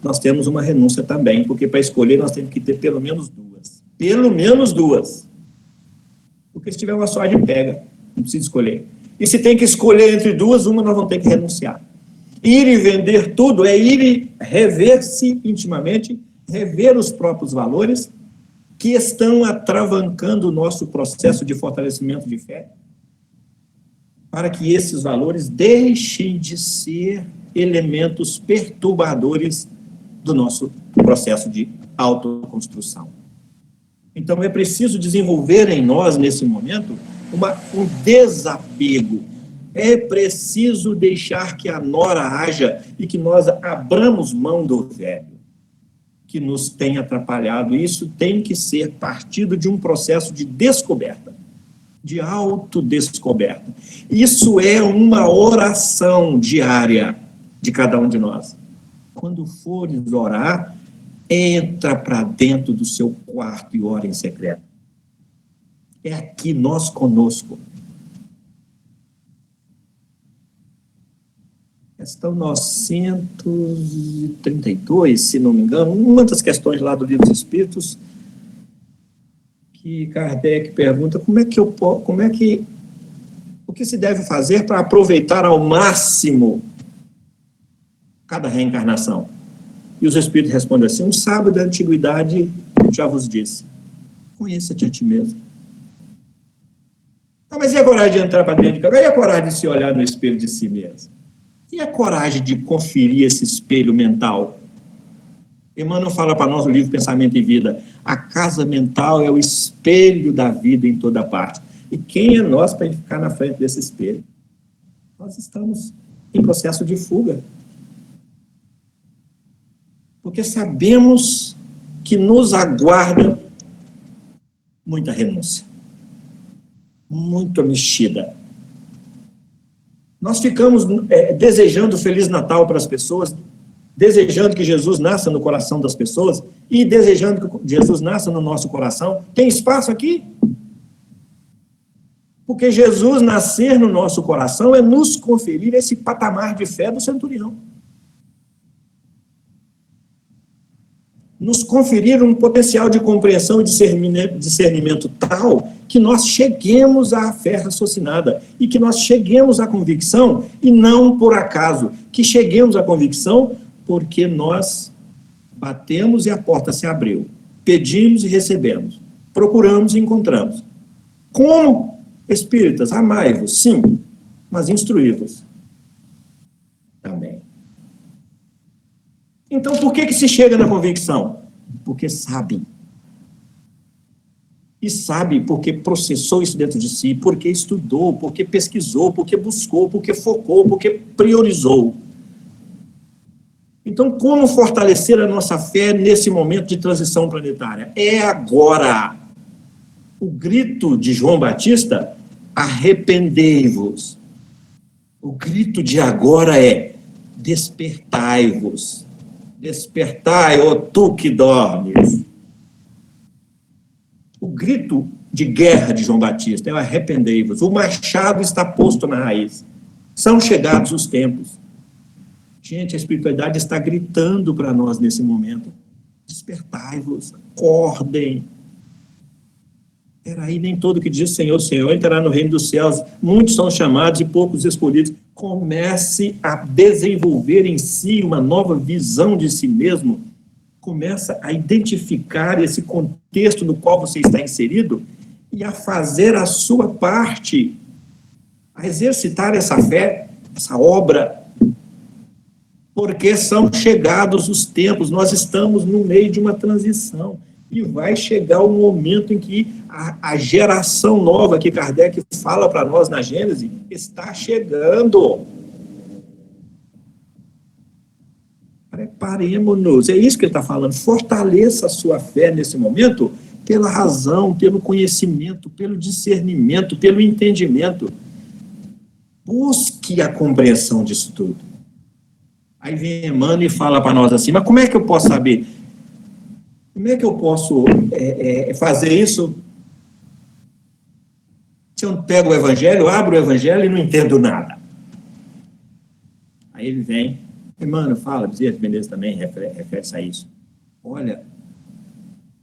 nós temos uma renúncia também, porque para escolher nós temos que ter pelo menos duas. Pelo menos duas. Porque se tiver uma só, a gente pega. Não precisa escolher. E se tem que escolher entre duas, uma nós vamos ter que renunciar. Ir e vender tudo é ir e rever-se intimamente, rever os próprios valores que estão atravancando o nosso processo de fortalecimento de fé, para que esses valores deixem de ser elementos perturbadores do nosso processo de autoconstrução. Então, é preciso desenvolver em nós, nesse momento, um desapego. É preciso deixar que a nora haja e que nós abramos mão do velho. que nos tem atrapalhado. Isso tem que ser partido de um processo de descoberta, de autodescoberta. Isso é uma oração diária de cada um de nós. Quando fores orar, entra para dentro do seu quarto e ora em secreto. É aqui nós conosco. Questão 932, se não me engano, uma das questões lá do Livro dos Espíritos, que Kardec pergunta o que se deve fazer para aproveitar ao máximo cada reencarnação. E os Espíritos respondem assim: um sábio da antiguidade já vos disse, conheça-te a ti mesmo. Ah, mas e a coragem de entrar para dentro de casa? E a coragem de se olhar no espelho de si mesmo? E a coragem de conferir esse espelho mental? Emmanuel fala para nós no livro Pensamento e Vida: a casa mental é o espelho da vida em toda parte. E quem é nós para ficar na frente desse espelho? Nós estamos em processo de fuga. Porque sabemos que nos aguarda muita renúncia, muita mexida. Nós ficamos desejando Feliz Natal para as pessoas, desejando que Jesus nasça no coração das pessoas e desejando que Jesus nasça no nosso coração. Tem espaço aqui? Porque Jesus nascer no nosso coração é nos conferir esse patamar de fé do centurião. Nos conferir um potencial de compreensão e discernimento tal que nós cheguemos à fé raciocinada e que nós cheguemos à convicção, e não por acaso, que cheguemos à convicção porque nós batemos e a porta se abriu, pedimos e recebemos, procuramos e encontramos. Como espíritas, amai-vos, sim, mas instruí-vos também. Então, por que se chega na convicção? Porque sabe. E sabe porque processou isso dentro de si, porque estudou, porque pesquisou, porque buscou, porque focou, porque priorizou. Então, como fortalecer a nossa fé nesse momento de transição planetária? É agora. O grito de João Batista: arrependei-vos. O grito de agora é: despertai-vos. Despertai, ó tu que dormes. O grito de guerra de João Batista é: arrependei-vos. O machado está posto na raiz. São chegados os tempos. Gente, a espiritualidade está gritando para nós nesse momento: despertai-vos, acordem. Peraí, nem todo que diz Senhor, Senhor entrará no reino dos céus. Muitos são chamados e poucos escolhidos. Comece a desenvolver em si uma nova visão de si mesmo. Começa a identificar esse contexto no qual você está inserido e a fazer a sua parte, a exercitar essa fé, essa obra, porque são chegados os tempos, nós estamos no meio de uma transição. E vai chegar o momento em que a geração nova que Kardec fala para nós na Gênese está chegando. Preparemos-nos. É isso que ele está falando. Fortaleça a sua fé nesse momento pela razão, pelo conhecimento, pelo discernimento, pelo entendimento. Busque a compreensão disso tudo. Aí vem Emmanuel e fala para nós assim: mas como é que eu posso saber? Como é que eu posso fazer isso se eu pego o Evangelho, abro o Evangelho e não entendo nada? Aí ele vem, Emmanuel fala, Bezerra de Menezes também refere-se a isso. Olha,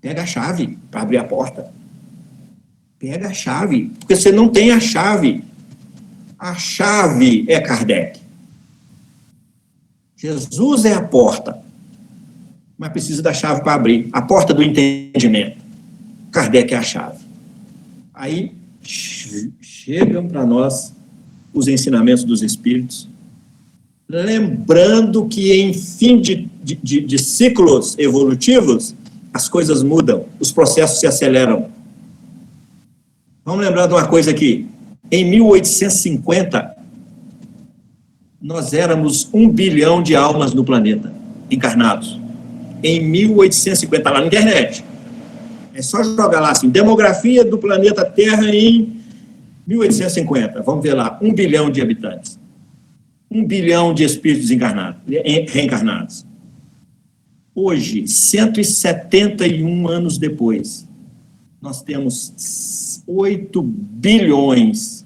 pega a chave para abrir a porta. Pega a chave, porque você não tem a chave. A chave é Kardec. Jesus é a porta, mas precisa da chave para abrir. A porta do entendimento. Kardec é a chave. Aí chegam para nós os ensinamentos dos Espíritos, lembrando que em fim de ciclos evolutivos, as coisas mudam, os processos se aceleram. Vamos lembrar de uma coisa aqui. Em 1850, nós éramos 1 bilhão de almas no planeta, encarnados. em 1850, lá na internet. É só jogar lá assim, demografia do planeta Terra em 1850. Vamos ver lá, 1 bilhão de habitantes. 1 bilhão de espíritos reencarnados. Hoje, 171 anos depois, nós temos 8 bilhões.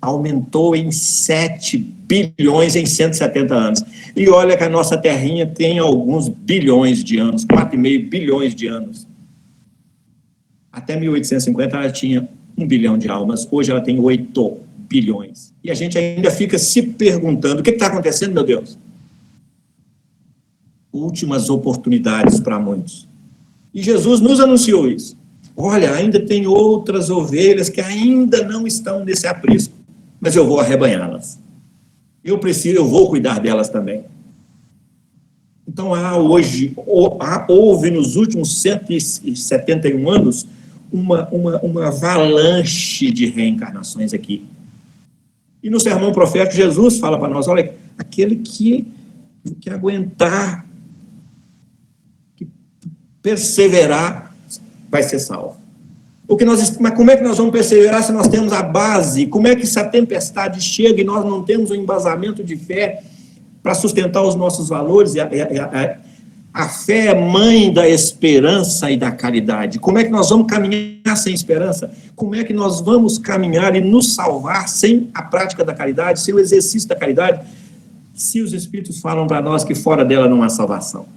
Aumentou em 7 bilhões em 170 anos. E olha que a nossa terrinha tem alguns bilhões de anos, 4,5 bilhões de anos. Até 1850 ela tinha 1 bilhão de almas, hoje ela tem 8 bilhões. E a gente ainda fica se perguntando, o que está acontecendo, meu Deus? Últimas oportunidades para muitos. E Jesus nos anunciou isso. Olha, ainda tem outras ovelhas que ainda não estão nesse aprisco, mas eu vou arrebanhá-las. Eu vou cuidar delas também. Então, houve nos últimos 171 anos uma avalanche de reencarnações aqui. E no sermão profético, Jesus fala para nós, olha, aquele que aguentar, que perseverar, vai ser salvo. Mas como é que nós vamos perseverar se nós temos a base? Como é que essa tempestade chega e nós não temos um embasamento de fé para sustentar os nossos valores? A fé é mãe da esperança e da caridade. Como é que nós vamos caminhar sem esperança? Como é que nós vamos caminhar e nos salvar sem a prática da caridade, sem o exercício da caridade, se os Espíritos falam para nós que fora dela não há salvação?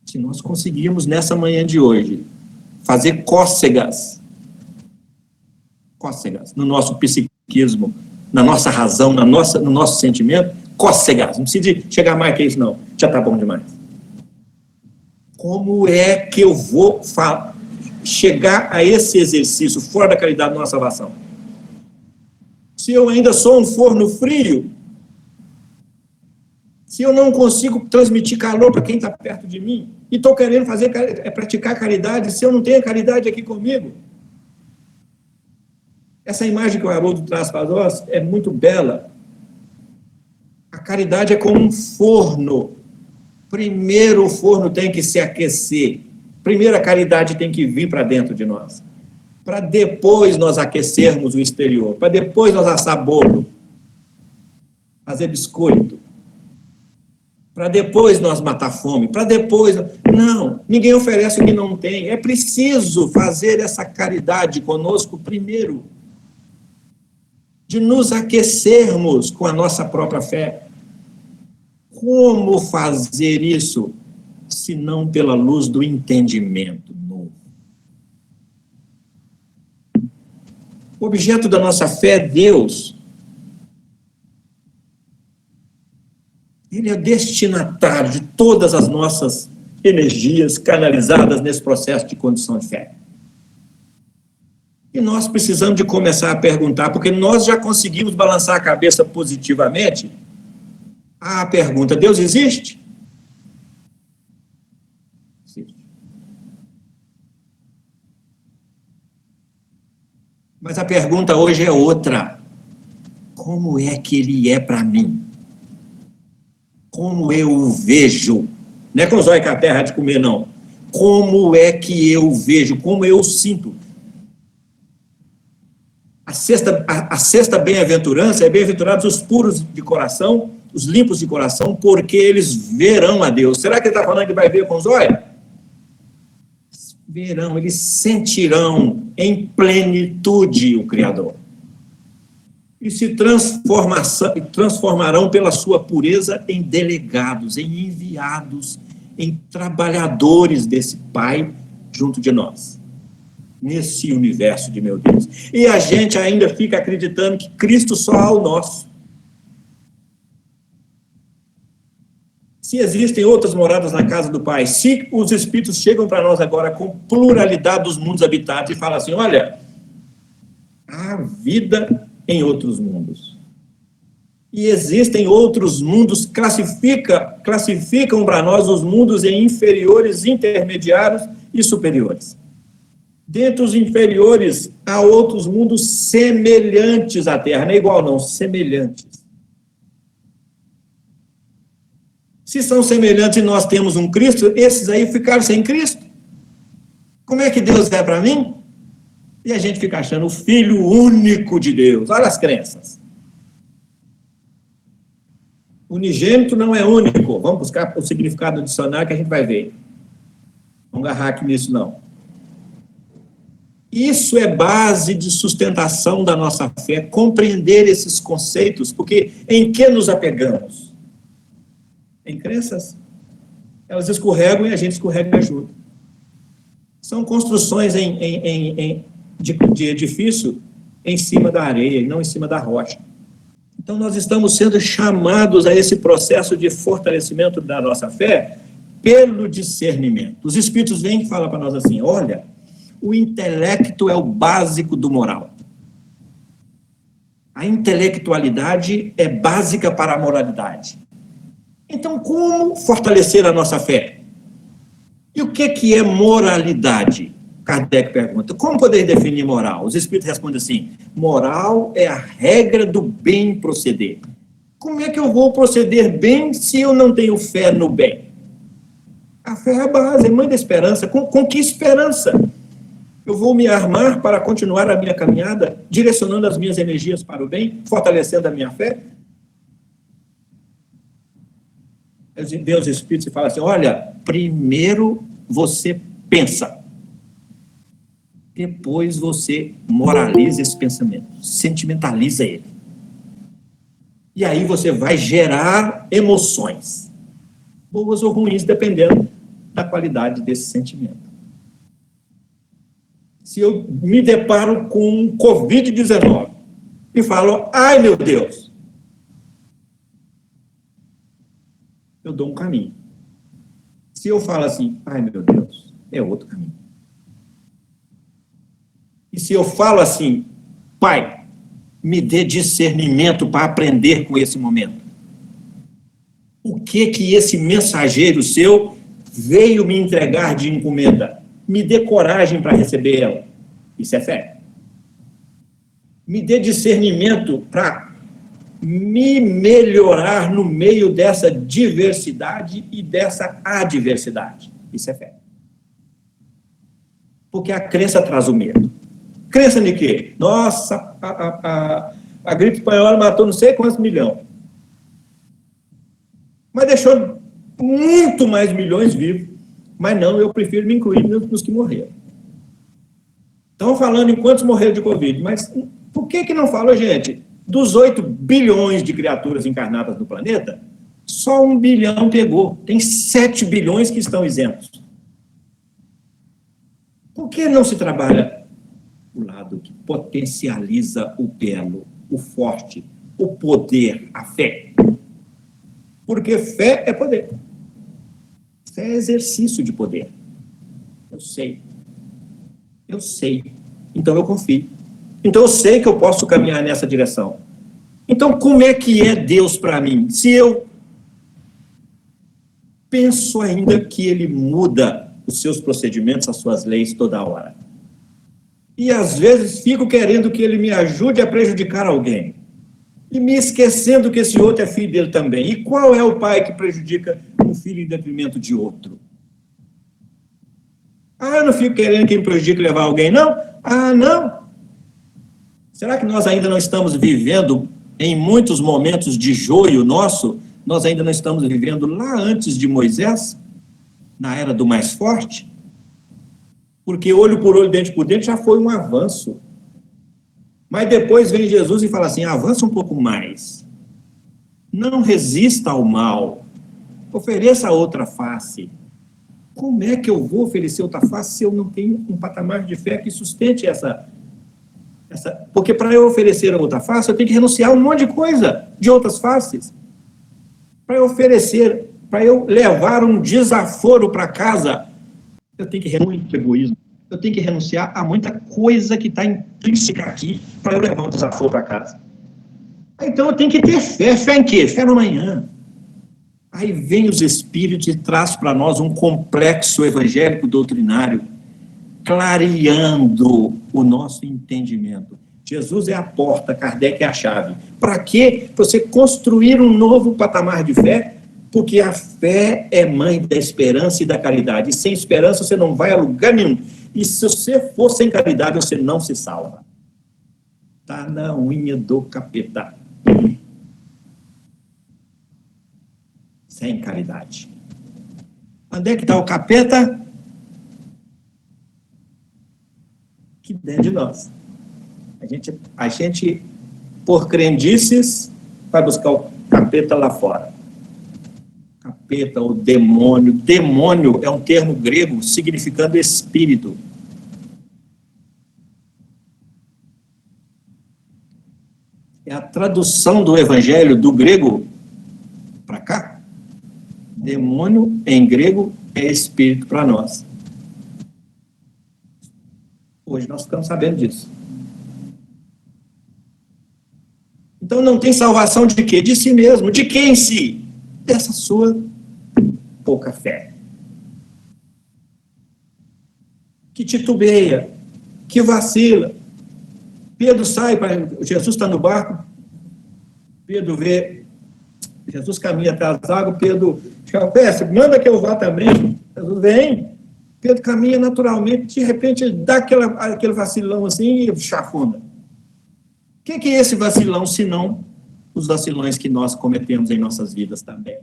Se nós conseguirmos, nessa manhã de hoje, fazer cócegas no nosso psiquismo, na nossa razão, no nosso sentimento, cócegas, não precisa chegar mais que isso, não, já está bom demais. Como é que eu vou chegar a esse exercício fora da caridade da nossa salvação? Se eu ainda sou um forno frio, se eu não consigo transmitir calor para quem está perto de mim, e estou querendo praticar caridade, se eu não tenho caridade aqui comigo. Essa imagem que o Haroldo traz para nós é muito bela. A caridade é como um forno. Primeiro o forno tem que se aquecer. Primeiro a caridade tem que vir para dentro de nós. Para depois nós aquecermos o exterior. Para depois nós assar bolo. Fazer biscoito. Para depois nós matar fome, para depois... Não, ninguém oferece o que não tem. É preciso fazer essa caridade conosco primeiro, de nos aquecermos com a nossa própria fé. Como fazer isso, se não pela luz do entendimento novo? O objeto da nossa fé é Deus. Ele é destinatário de todas as nossas energias canalizadas nesse processo de condição de fé. E nós precisamos de começar a perguntar, porque nós já conseguimos balançar a cabeça positivamente. A pergunta, Deus existe? Existe. Mas a pergunta hoje é outra. Como é que ele é para mim? Como eu o vejo? Não é com os olhos que a terra há de comer, não. Como é que eu vejo? Como eu sinto? A sexta bem-aventurança é bem-aventurados os puros de coração, os limpos de coração, porque eles verão a Deus. Será que ele está falando que vai ver com os olhos? Verão, eles sentirão em plenitude o Criador. E se transformarão pela sua pureza em delegados, em enviados, em trabalhadores desse Pai junto de nós, nesse universo de meu Deus. E a gente ainda fica acreditando que Cristo só há o nosso. Se existem outras moradas na casa do Pai, se os Espíritos chegam para nós agora com pluralidade dos mundos habitados e falam assim, olha, há vida em outros mundos. E existem outros mundos, classificam para nós os mundos em inferiores, intermediários e superiores. Dentre os inferiores, há outros mundos semelhantes à Terra, não é igual não, semelhantes. Se são semelhantes e nós temos um Cristo, esses aí ficaram sem Cristo. Como é que Deus é para mim? E a gente fica achando o Filho único de Deus. Olha as crenças. Unigênito não é único. Vamos buscar o significado do dicionário que a gente vai ver. Vamos agarrar aqui nisso, não. Isso é base de sustentação da nossa fé, compreender esses conceitos, porque em que nos apegamos? Em crenças. Elas escorregam e a gente escorrega e ajuda. São construções de edifício em cima da areia e não em cima da rocha. Então, nós estamos sendo chamados a esse processo de fortalecimento da nossa fé pelo discernimento. Os Espíritos vêm e falam para nós assim, olha, o intelecto é o básico do moral. A intelectualidade é básica para a moralidade. Então, como fortalecer a nossa fé? E o que é moralidade? Kardec pergunta, como poder definir moral? Os Espíritos respondem assim, moral é a regra do bem proceder. Como é que eu vou proceder bem se eu não tenho fé no bem? A fé é a base, é mãe da esperança. Com que esperança? Eu vou me armar para continuar a minha caminhada, direcionando as minhas energias para o bem, fortalecendo a minha fé? Deus Espírito fala assim, olha, primeiro você pensa, depois você moraliza esse pensamento, sentimentaliza ele. E aí você vai gerar emoções, boas ou ruins, dependendo da qualidade desse sentimento. Se eu me deparo com um Covid-19 e falo, ai meu Deus, eu dou um caminho. Se eu falo assim, ai meu Deus, é outro caminho. E se eu falo assim, Pai, me dê discernimento para aprender com esse momento. O que esse mensageiro seu veio me entregar de encomenda? Me dê coragem para receber ela. Isso é fé. Me dê discernimento para me melhorar no meio dessa diversidade e dessa adversidade. Isso é fé. Porque a crença traz o medo. Crença de quê? Nossa, a gripe espanhola matou não sei quantos milhões. Mas deixou muito mais milhões vivos. Mas não, eu prefiro me incluir nos que morreram. Estão falando em quantos morreram de Covid, mas por que não fala, gente? Dos 8 bilhões de criaturas encarnadas no planeta, só 1 bilhão pegou. Tem 7 bilhões que estão isentos. Por que não se trabalha o lado que potencializa o belo, o forte, o poder, a fé? Porque fé é poder. Fé é exercício de poder. Eu sei. Então eu confio. Então eu sei que eu posso caminhar nessa direção. Então como é que é Deus para mim? Se eu penso ainda que ele muda os seus procedimentos, as suas leis toda hora. E às vezes fico querendo que ele me ajude a prejudicar alguém. E me esquecendo que esse outro é filho dele também. E qual é o pai que prejudica um filho em detrimento de outro? Ah, eu não fico querendo que me prejudique levar alguém, não? Ah, não. Será que nós ainda não estamos vivendo, em muitos momentos de joio nosso, nós ainda não estamos vivendo lá antes de Moisés, na era do mais forte? Porque olho por olho, dente por dente, já foi um avanço. Mas depois vem Jesus e fala assim, avança um pouco mais. Não resista ao mal. Ofereça a outra face. Como é que eu vou oferecer outra face se eu não tenho um patamar de fé que sustente essa... Porque para eu oferecer a outra face, eu tenho que renunciar a um monte de coisa de outras faces. Para eu oferecer, para eu levar um desaforo para casa, eu tenho que renunciar muito egoísmo. Eu tenho que renunciar a muita coisa que está intrínseca aqui para eu levar um desaforo para casa. Então eu tenho que ter fé. Fé em quê? Fé no amanhã. Aí vem os Espíritos e traz para nós um complexo evangélico doutrinário, clareando o nosso entendimento. Jesus é a porta, Kardec é a chave. Para quê? Para você construir um novo patamar de fé Porque a fé é mãe da esperança e da caridade. E sem esperança você não vai a lugar nenhum. E se você for sem caridade, você não se salva. Está na unha do capeta. Sem caridade. Onde é que está o capeta? Que dentro de nós. A gente, por crendices, vai buscar o capeta lá fora. Capeta, ou demônio. Demônio é um termo grego significando espírito. É a tradução do evangelho do grego para cá. Demônio, em grego, é espírito para nós. Hoje nós ficamos sabendo disso. Então não tem salvação de quê? De si mesmo. De quem em si? Dessa sua pouca fé. Que titubeia, que vacila. Pedro sai, Jesus está no barco, Pedro vê, Jesus caminha atrás da água, Pedro manda que eu vá também. Jesus vem, Pedro caminha naturalmente, de repente ele dá aquele vacilão assim e chafunda. O que é esse vacilão, senão os vacilões que nós cometemos em nossas vidas também?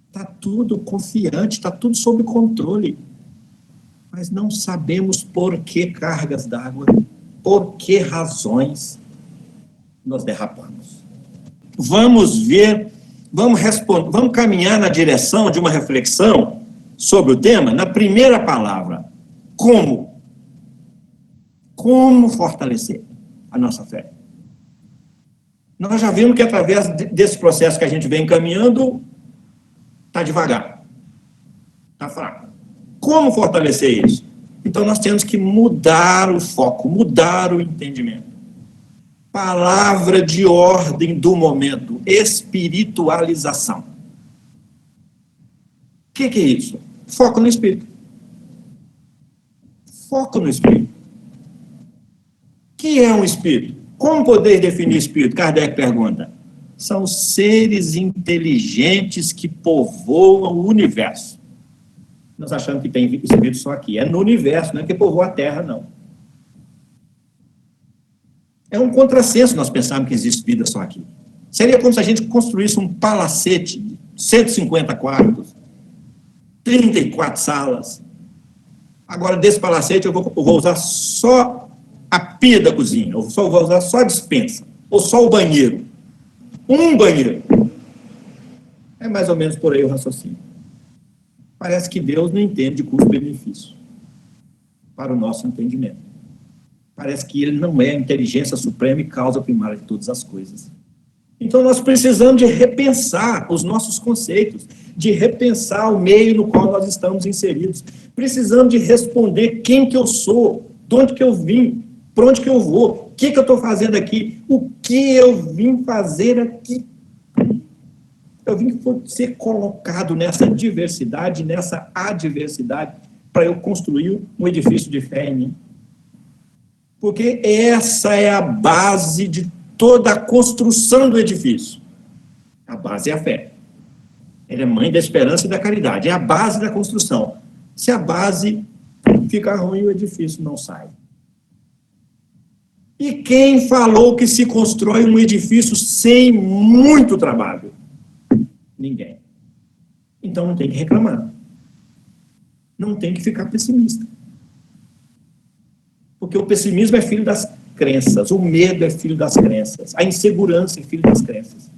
Está tudo confiante, está tudo sob controle, mas não sabemos por que cargas d'água, por que razões nós derrapamos. Vamos ver, vamos caminhar na direção de uma reflexão sobre o tema, na primeira palavra, como? Como fortalecer a nossa fé? Nós já vimos que através desse processo que a gente vem caminhando, está devagar, está fraco. Como fortalecer isso? Então nós temos que mudar o foco, mudar o entendimento. Palavra de ordem do momento, espiritualização. O que é isso? Foco no Espírito. Foco no Espírito. O que é um Espírito? Como poder definir Espírito? Kardec pergunta. São seres inteligentes que povoam o universo. Nós achamos que tem Espírito só aqui. É no universo, não é que povoa a Terra, não. É um contrassenso nós pensarmos que existe vida só aqui. Seria como se a gente construísse um palacete de 150 quartos, 34 salas. Agora, desse palacete, eu vou usar só a pia da cozinha, eu vou usar só a despensa, ou só o banheiro. Um banheiro. É mais ou menos por aí o raciocínio. Parece que Deus não entende de custo-benefício para o nosso entendimento. Parece que ele não é a inteligência suprema e causa primária de todas as coisas. Então, nós precisamos de repensar os nossos conceitos, de repensar o meio no qual nós estamos inseridos. Precisamos de responder quem que eu sou, de onde que eu vim, para onde que eu vou, o que que eu estou fazendo aqui, o que eu vim fazer aqui. Eu vim ser colocado nessa diversidade, nessa adversidade, para eu construir um edifício de fé em mim. Porque essa é a base de toda a construção do edifício. A base é a fé. Ela é mãe da esperança e da caridade. É a base da construção. Se a base ficar ruim, o edifício não sai. E quem falou que se constrói um edifício sem muito trabalho? Ninguém. Então não tem que reclamar. Não tem que ficar pessimista. Porque o pessimismo é filho das crenças, o medo é filho das crenças, a insegurança é filho das crenças.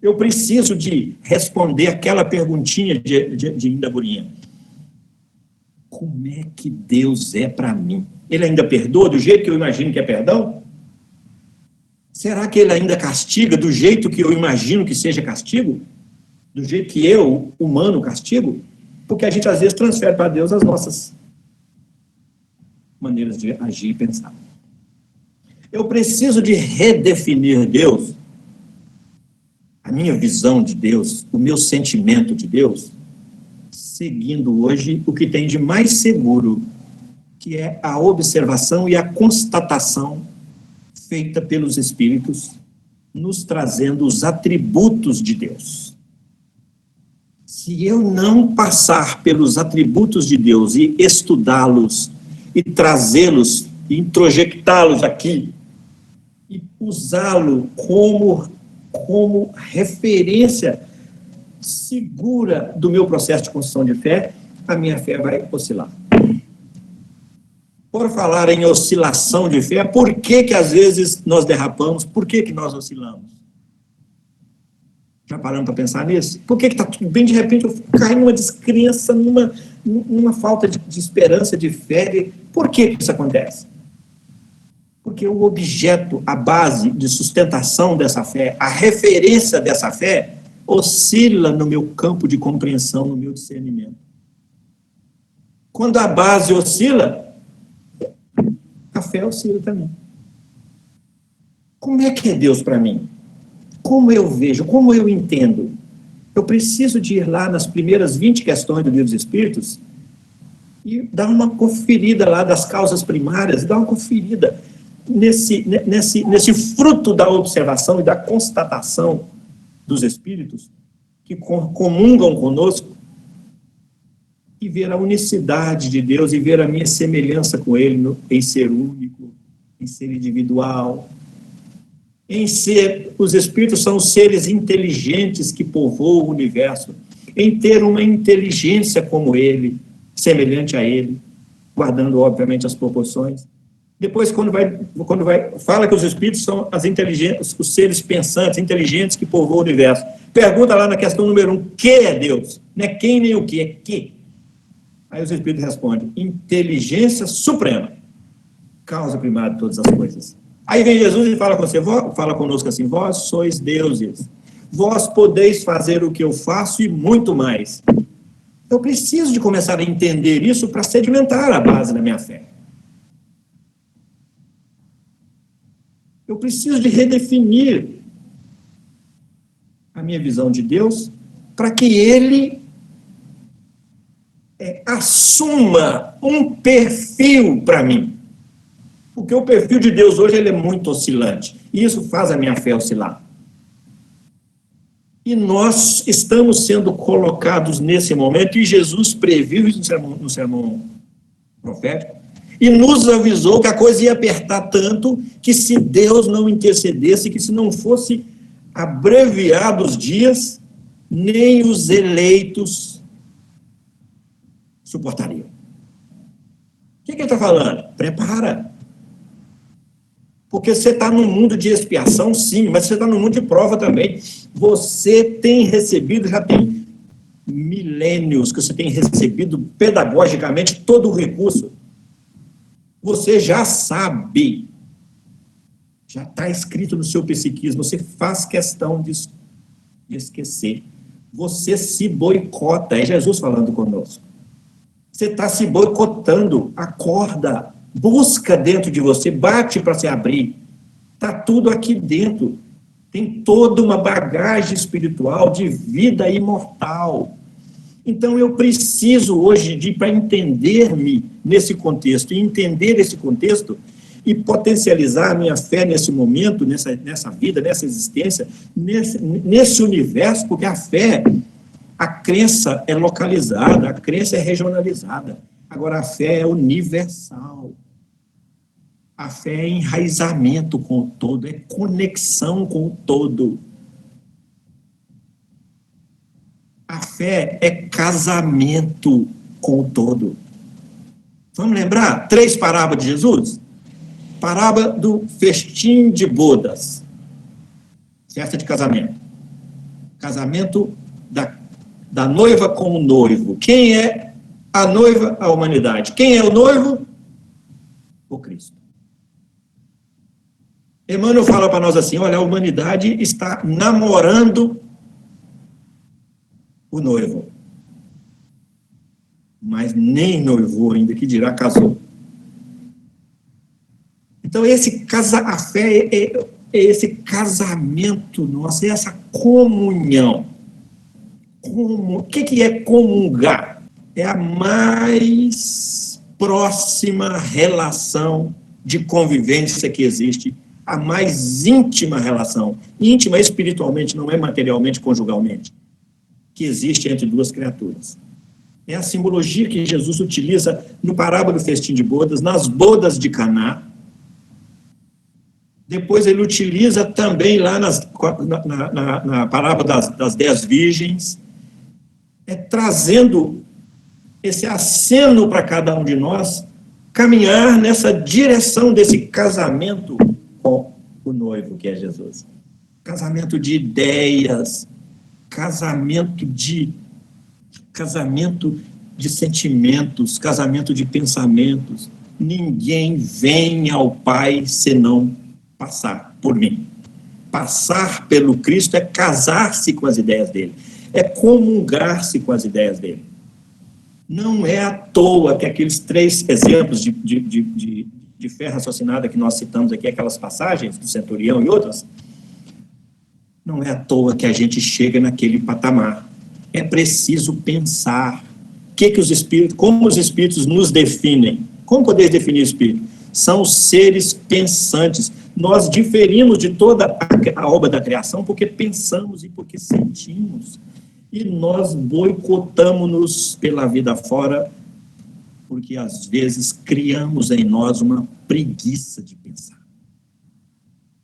Eu preciso de responder aquela perguntinha de Indaburinha. Como é que Deus é para mim? Ele ainda perdoa do jeito que eu imagino que é perdão? Será que ele ainda castiga do jeito que eu imagino que seja castigo? Do jeito que eu, humano, castigo? Porque a gente, às vezes, transfere para Deus as nossas maneiras de agir e pensar. Eu preciso de redefinir Deus, a minha visão de Deus, o meu sentimento de Deus, seguindo hoje o que tem de mais seguro, que é a observação e a constatação feita pelos Espíritos, nos trazendo os atributos de Deus. Se eu não passar pelos atributos de Deus e estudá-los, e trazê-los, e introjectá-los aqui, e usá-lo como referência segura do meu processo de construção de fé, a minha fé vai oscilar. Por falar em oscilação de fé, por que às vezes nós derrapamos? Por que nós oscilamos? Já parando para pensar nisso? Por que está tudo bem, de repente eu caio numa descrença, numa falta de esperança, de fé? Por que isso acontece? Porque o objeto, a base de sustentação dessa fé, a referência dessa fé, oscila no meu campo de compreensão, no meu discernimento. Quando a base oscila, a fé oscila também. Como é que é Deus para mim? Como eu vejo, como eu entendo? Eu preciso de ir lá nas primeiras 20 questões do Livro dos Espíritos e dar uma conferida lá das causas primárias, dar uma conferida nesse fruto da observação e da constatação dos Espíritos que comungam conosco, e ver a unicidade de Deus e ver a minha semelhança com Ele em ser único, em ser individual, em ser, os Espíritos são os seres inteligentes que povoam o universo, em ter uma inteligência como Ele, semelhante a Ele, guardando, obviamente, as proporções. Depois, quando fala que os Espíritos são os seres pensantes, inteligentes que povoam o universo. Pergunta lá na questão número 1, que é Deus? Não é quem nem o que, é que. Aí os Espíritos respondem, inteligência suprema, causa primária de todas as coisas. Aí vem Jesus e fala com você, fala conosco assim, vós sois deuses, vós podeis fazer o que eu faço e muito mais. Eu preciso de começar a entender isso para sedimentar a base da minha fé. Eu preciso de redefinir a minha visão de Deus para que Ele assuma um perfil para mim. Porque o perfil de Deus hoje ele é muito oscilante. E isso faz a minha fé oscilar. E nós estamos sendo colocados nesse momento, e Jesus previu isso no sermão profético, e nos avisou que a coisa ia apertar tanto que se Deus não intercedesse, que se não fosse abreviados os dias, nem os eleitos suportariam. O que ele está falando? Prepara. Porque você está num mundo de expiação, sim, mas você está num mundo de prova também. Você tem recebido, já tem milênios que você tem recebido pedagogicamente todo o recurso. Você já sabe, já está escrito no seu psiquismo, você faz questão de esquecer. Você se boicota, é Jesus falando conosco. Você está se boicotando, acorda, busca dentro de você, bate para se abrir. Está tudo aqui dentro. Tem toda uma bagagem espiritual de vida imortal. Então, eu preciso hoje para entender-me nesse contexto, e entender esse contexto e potencializar a minha fé nesse momento, nessa vida, nessa existência, nesse universo, porque a fé, a crença é localizada, a crença é regionalizada. Agora, a fé é universal. A fé é enraizamento com o todo, é conexão com o todo. A fé é casamento com o todo. Vamos lembrar 3 parábolas de Jesus? Parábola do festim de bodas, festa de casamento. Casamento da noiva com o noivo. Quem é a noiva? A humanidade. Quem é o noivo? O Cristo. Emmanuel fala para nós assim, olha, a humanidade está namorando o noivo. Mas nem noivou ainda, que dirá casou. Então, a fé é esse casamento nosso, é essa comunhão. O que é comungar? É a mais próxima relação de convivência que existe, a mais íntima relação. Íntima espiritualmente, não é materialmente, conjugalmente. que existe entre duas criaturas. É a simbologia que Jesus utiliza no parábola do festim de bodas, nas bodas de Caná. Depois ele utiliza também lá na parábola das 10 virgens, trazendo esse aceno para cada um de nós, caminhar nessa direção desse casamento com o noivo, que é Jesus. Casamento de ideias, casamento de sentimentos, casamento de pensamentos. Ninguém vem ao Pai senão passar por mim. Passar pelo Cristo é casar-se com as ideias dele, é comungar-se com as ideias dele. Não é à toa que aqueles 3 exemplos de fé raciocinada que nós citamos aqui, aquelas passagens do centurião e outras, não é à toa que a gente chega naquele patamar. É preciso pensar como os espíritos nos definem. Como poder definir o espírito? São os seres pensantes. Nós diferimos de toda a obra da criação porque pensamos e porque sentimos. E nós boicotamos-nos pela vida fora porque, às vezes, criamos em nós uma preguiça de pensar.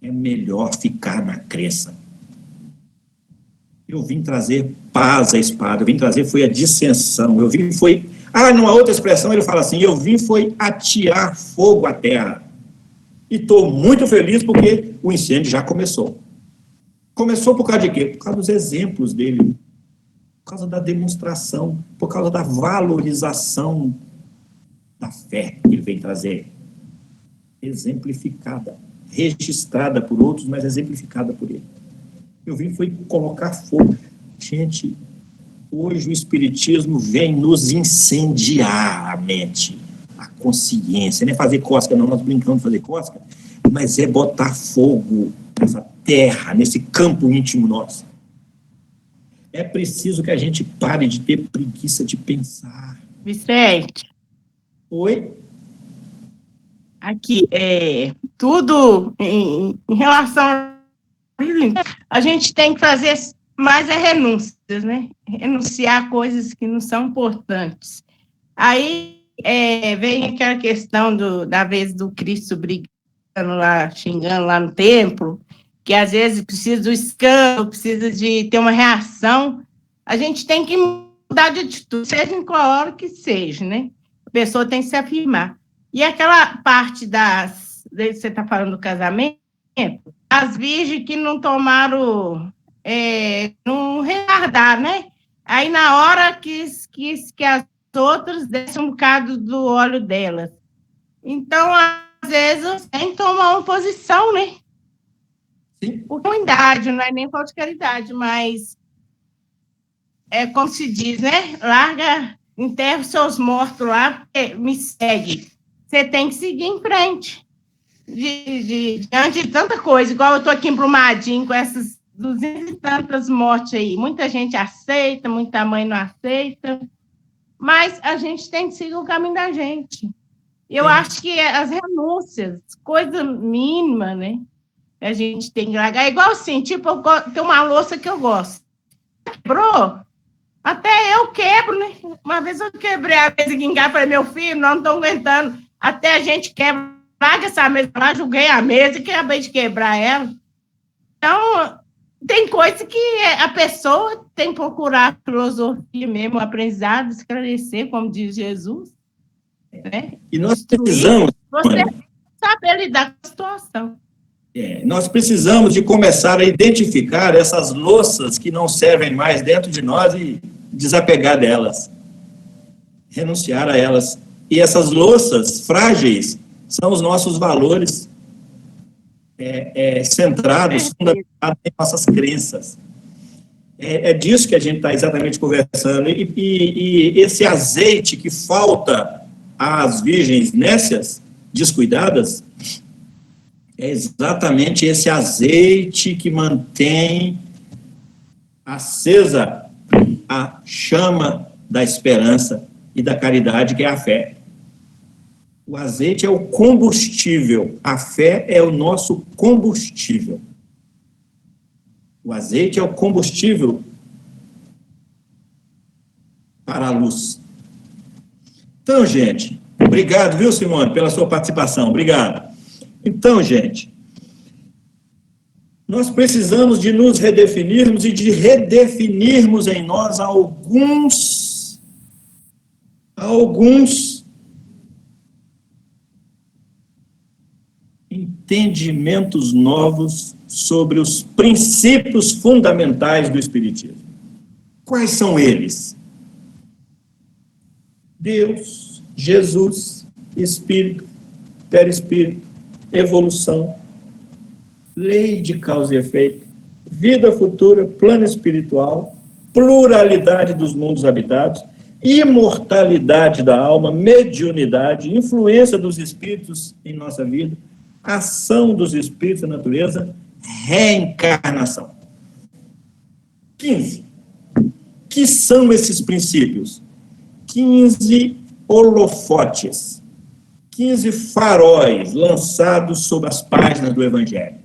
É melhor ficar na crença. Eu vim trazer paz à espada, eu vim trazer foi a dissensão, numa outra expressão ele fala assim, eu vim foi atear fogo à terra. E estou muito feliz porque o incêndio já começou. Começou por causa de quê? Por causa dos exemplos dele, por causa da demonstração, por causa da valorização da fé que ele vem trazer. Exemplificada, registrada por outros, mas exemplificada por ele. Eu vim foi colocar fogo. Gente, hoje o Espiritismo vem nos incendiar a mente, a consciência. Não é fazer cosca, não, nós brincamos de fazer cosca, mas é botar fogo nessa terra, nesse campo íntimo nosso. É preciso que a gente pare de ter preguiça de pensar. Vicente. Oi? Aqui, tudo em relação a gente tem que fazer mais renúncias, né? Renunciar a coisas que não são importantes. Aí vem aquela questão da vez do Cristo brigando lá, xingando lá no templo, que às vezes precisa do escândalo, precisa de ter uma reação. A gente tem que mudar de atitude, seja em qual hora que seja, né? A pessoa tem que se afirmar. E aquela parte você está falando do casamento, as virgens que não tomaram, não retardar, né? Aí, na hora que as outras dessem um bocado do óleo delas. Então, às vezes, tem que tomar uma posição, né? Sim. Por ruindade, não é nem falta de caridade, mas como se diz, né? Enterra os seus mortos lá, me segue. Você tem que seguir em frente. Diante de tanta coisa, igual eu estou aqui em Brumadinho, com essas 200 e tantas mortes aí. Muita gente aceita, muita mãe não aceita, mas a gente tem que seguir o caminho da gente. Eu acho que as renúncias, coisa mínima, né? A gente tem que largar. É igual assim, tipo, tem uma louça que eu gosto. Quebrou? Até eu quebro, né? Uma vez eu quebrei a mesa aqui em casa, falei, meu filho, não estou aguentando. Até a gente quebra. Larga essa mesa lá, joguei a mesa e acabei de quebrar ela. Então, tem coisa que a pessoa tem que procurar filosofia mesmo, aprendizado, esclarecer, como diz Jesus. Né? E nós precisamos... Você saber lidar com a situação. Nós precisamos de começar a identificar essas louças que não servem mais dentro de nós e desapegar delas. Renunciar a elas. E essas louças frágeis são os nossos valores centrados, fundamentados em nossas crenças. É disso que a gente está exatamente conversando. E esse azeite que falta às virgens nécias, descuidadas, é exatamente esse azeite que mantém acesa a chama da esperança e da caridade, que é a fé. O azeite é o combustível, a fé é o nosso combustível. O azeite é o combustível para a luz. Então, gente, obrigado, viu, Simone, pela sua participação. Obrigado. Então, gente, nós precisamos de nos redefinirmos e de redefinirmos em nós alguns entendimentos novos sobre os princípios fundamentais do Espiritismo. Quais são eles? Deus, Jesus, Espírito, perispírito, evolução, lei de causa e efeito, vida futura, plano espiritual, pluralidade dos mundos habitados, imortalidade da alma, mediunidade, influência dos espíritos em nossa vida, ação dos espíritos na natureza, reencarnação. 15. Que são esses princípios? 15 holofotes, 15 faróis lançados sobre as páginas do Evangelho,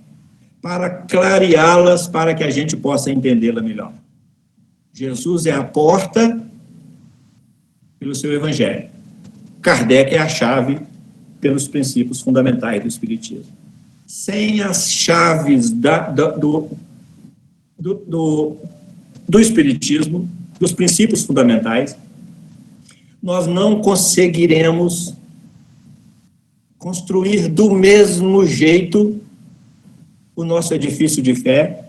para clareá-las, para que a gente possa entendê-la melhor. Jesus é a porta pelo seu Evangelho. Kardec é a chave pelos princípios fundamentais do Espiritismo. Sem as chaves do Espiritismo, dos princípios fundamentais, nós não conseguiremos construir do mesmo jeito o nosso edifício de fé,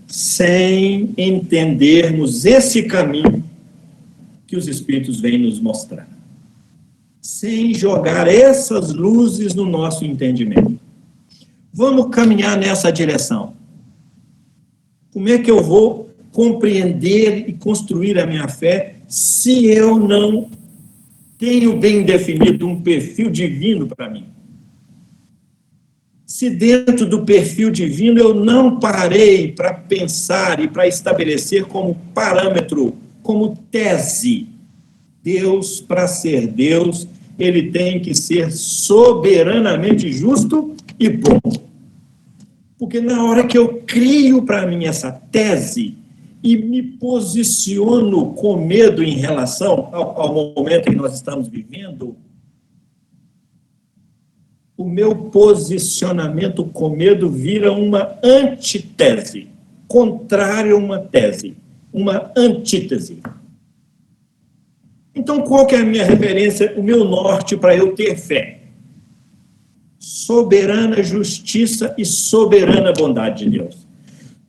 sem entendermos esse caminho que os Espíritos vêm nos mostrar. Sem jogar essas luzes no nosso entendimento. Vamos caminhar nessa direção. Como é que eu vou compreender e construir a minha fé se eu não tenho bem definido um perfil divino para mim? Se dentro do perfil divino eu não parei para pensar e para estabelecer como parâmetro, como tese, Deus, para ser Deus, ele tem que ser soberanamente justo e bom. Porque na hora que eu crio para mim essa tese e me posiciono com medo em relação ao momento que nós estamos vivendo, o meu posicionamento com medo vira uma antitese, contrário a uma tese, uma antítese. Então, qual que é a minha referência, o meu norte para eu ter fé? Soberana justiça e soberana bondade de Deus.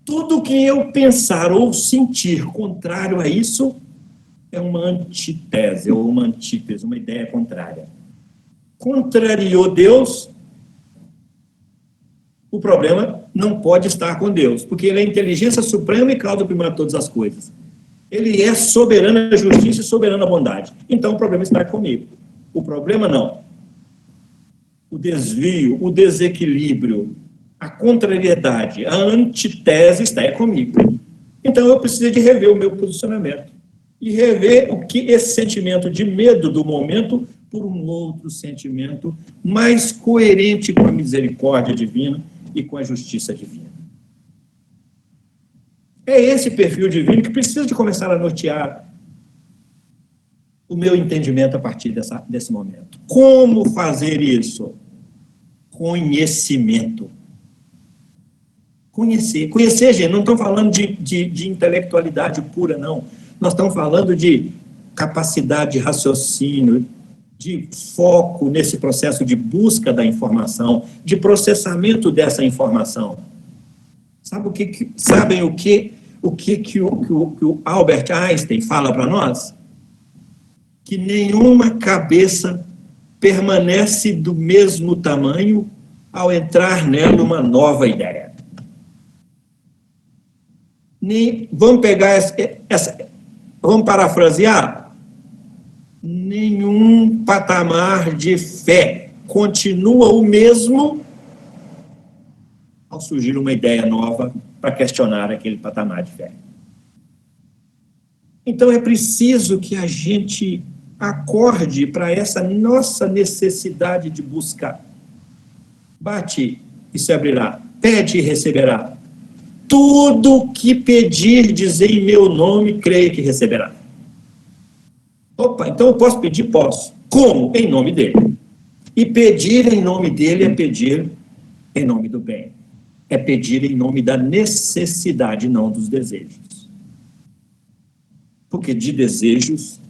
Tudo que eu pensar ou sentir contrário a isso é uma antítese ou uma antítese, uma ideia contrária. Contrariou Deus, o problema não pode estar com Deus, porque ele é a inteligência suprema e causa primária de todas as coisas. Ele é soberana justiça e soberana bondade. Então o problema está comigo. O problema não. O desvio, o desequilíbrio, a contrariedade, a antitese está comigo. Então eu preciso de rever o meu posicionamento e rever o que esse sentimento de medo do momento por um outro sentimento mais coerente com a misericórdia divina e com a justiça divina. É esse perfil divino que precisa de começar a nortear o meu entendimento a partir desse momento. Como fazer isso? Conhecimento. Conhecer, gente, não estamos falando de intelectualidade pura, não. Nós estamos falando de capacidade de raciocínio, de foco nesse processo de busca da informação, de processamento dessa informação. Sabem o que o Albert Einstein fala para nós? Que nenhuma cabeça permanece do mesmo tamanho ao entrar nela uma nova ideia. Vamos pegar vamos parafrasear? Nenhum patamar de fé continua o mesmo ao surgir uma ideia nova para questionar aquele patamar de fé. Então, é preciso que a gente acorde para essa nossa necessidade de buscar. Bate e se abrirá, pede e receberá. Tudo que pedir, dizer em meu nome, creia que receberá. Opa, então eu posso pedir? Posso. Como? Em nome dele. E pedir em nome dele é pedir em nome do bem. É pedir em nome da necessidade, não dos desejos. Porque de desejos,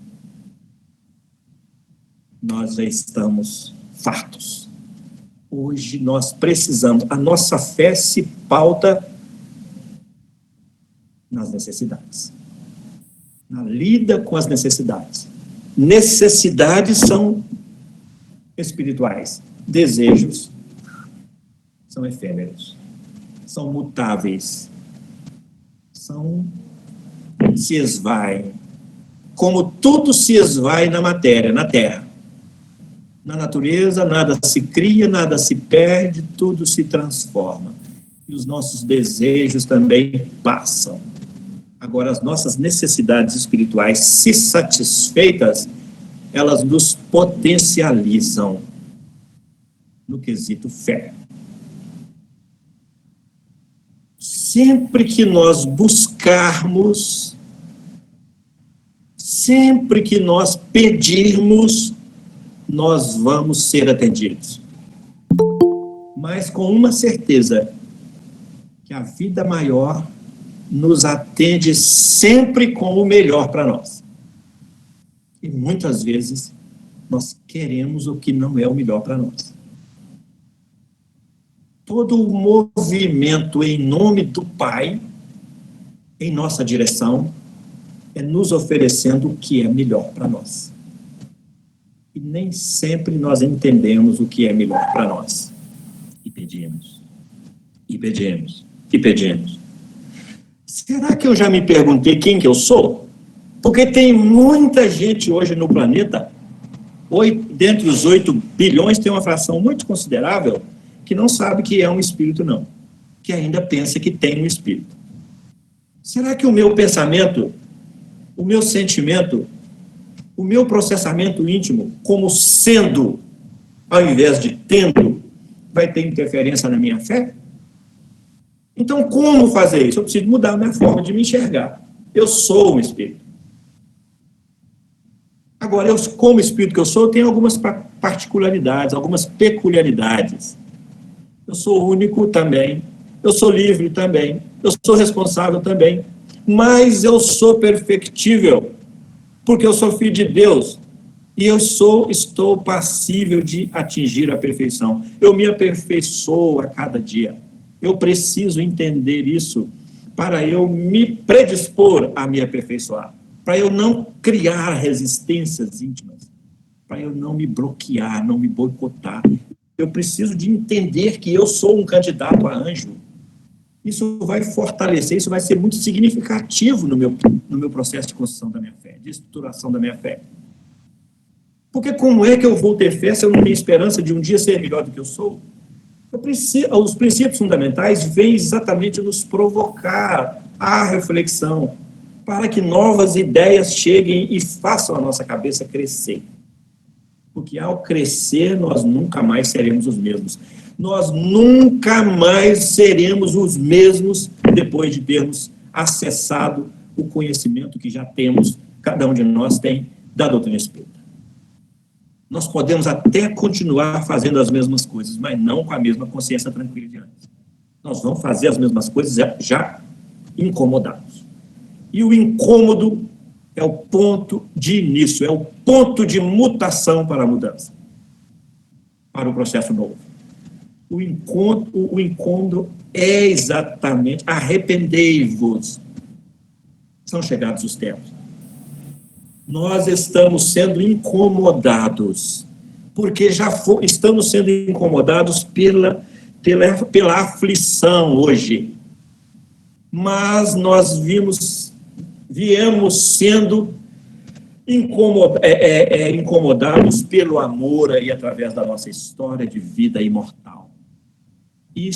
nós já estamos fartos. Hoje nós precisamos, a nossa fé se pauta nas necessidades. Na lida com as necessidades. Necessidades são espirituais. Desejos são efêmeros. São mutáveis. Se esvaem. Como tudo se esvai na matéria, na terra. Na natureza, nada se cria, nada se perde, tudo se transforma. E os nossos desejos também passam. Agora, as nossas necessidades espirituais, se satisfeitas, elas nos potencializam no quesito fé. Sempre que nós buscarmos, sempre que nós pedirmos, nós vamos ser atendidos. Mas com uma certeza, que a vida maior nos atende sempre com o melhor para nós. E muitas vezes nós queremos o que não é o melhor para nós. Todo o movimento em nome do Pai, em nossa direção, é nos oferecendo o que é melhor para nós. E nem sempre nós entendemos o que é melhor para nós. E pedimos, e pedimos, e pedimos. Será que eu já me perguntei quem que eu sou? Porque tem muita gente hoje no planeta, dentre os 8 bilhões, tem uma fração muito considerável que não sabe que é um espírito, não. Que ainda pensa que tem um espírito. Será que o meu pensamento, o meu sentimento, o meu processamento íntimo, como sendo, ao invés de tendo, vai ter interferência na minha fé? Então, como fazer isso? Eu preciso mudar a minha forma de me enxergar. Eu sou um espírito. Agora, eu, como espírito que eu sou, tenho algumas particularidades, algumas peculiaridades. Eu sou único também. Eu sou livre também. Eu sou responsável também. Mas eu sou perfectível, porque eu sou filho de Deus. E eu estou passível de atingir a perfeição. Eu me aperfeiçoo a cada dia. Eu preciso entender isso para eu me predispor a me aperfeiçoar, para eu não criar resistências íntimas, para eu não me bloquear, não me boicotar. Eu preciso de entender que eu sou um candidato a anjo. Isso vai fortalecer, isso vai ser muito significativo no meu processo de construção da minha fé, de estruturação da minha fé. Porque como é que eu vou ter fé se eu não tenho esperança de um dia ser melhor do que eu sou? Os princípios fundamentais vêm exatamente nos provocar a reflexão, para que novas ideias cheguem e façam a nossa cabeça crescer. Porque ao crescer, nós nunca mais seremos os mesmos. Nós nunca mais seremos os mesmos depois de termos acessado o conhecimento que já temos, cada um de nós tem, da doutrina espírita. Nós podemos até continuar fazendo as mesmas coisas, mas não com a mesma consciência tranquila de antes. Nós vamos fazer as mesmas coisas já incomodados. E o incômodo é o ponto de início, é o ponto de mutação para a mudança, para o processo novo. O incômodo é exatamente arrependei-vos. São chegados os tempos. Nós estamos sendo incomodados, porque estamos sendo incomodados pela aflição hoje. Mas nós viemos sendo incomodados pelo amor aí, através da nossa história de vida imortal. E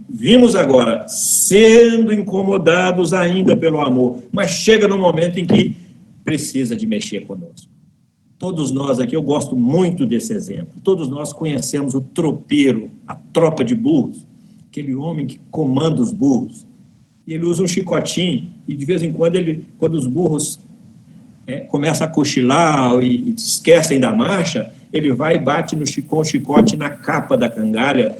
vimos agora sendo incomodados ainda pelo amor, mas chega no momento em que precisa de mexer conosco. Todos nós aqui, eu gosto muito desse exemplo, todos nós conhecemos o tropeiro, a tropa de burros, aquele homem que comanda os burros. E ele usa um chicotinho, e de vez em quando, quando os burros começa a cochilar e esquecem da marcha, ele vai e bate com o chicote na capa da cangalha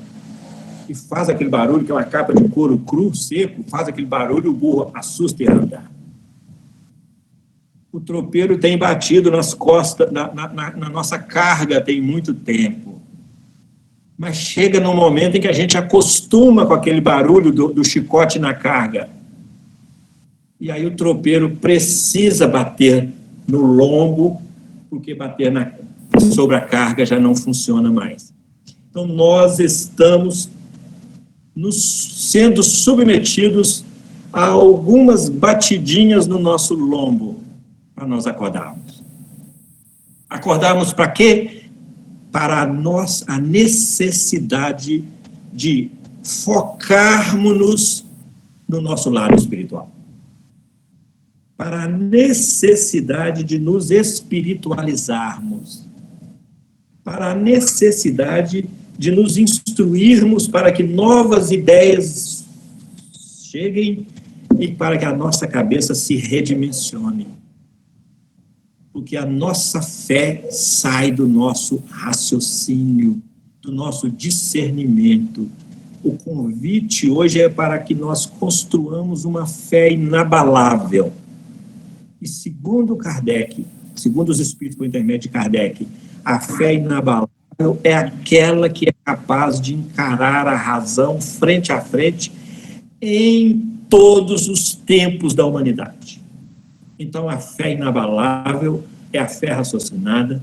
e faz aquele barulho, que é uma capa de couro cru, seco, faz aquele barulho, o burro assusta e anda. O tropeiro tem batido nas costas, na nossa carga tem muito tempo. Mas chega num momento em que a gente acostuma com aquele barulho do chicote na carga. E aí o tropeiro precisa bater no lombo, porque bater sobre a carga já não funciona mais. Então, nós estamos sendo submetidos a algumas batidinhas no nosso lombo para nós acordarmos. Acordarmos para quê? Para a necessidade de focarmos no nosso lado espiritual. Para a necessidade de nos espiritualizarmos. Para a necessidade de nos instruirmos para que novas ideias cheguem e para que a nossa cabeça se redimensione. Porque a nossa fé sai do nosso raciocínio, do nosso discernimento. O convite hoje é para que nós construamos uma fé inabalável. E segundo Kardec, segundo os espíritos por intermédio de Kardec, a fé inabalável é aquela que é capaz de encarar a razão frente a frente em todos os tempos da humanidade. Então, a fé inabalável é a fé raciocinada,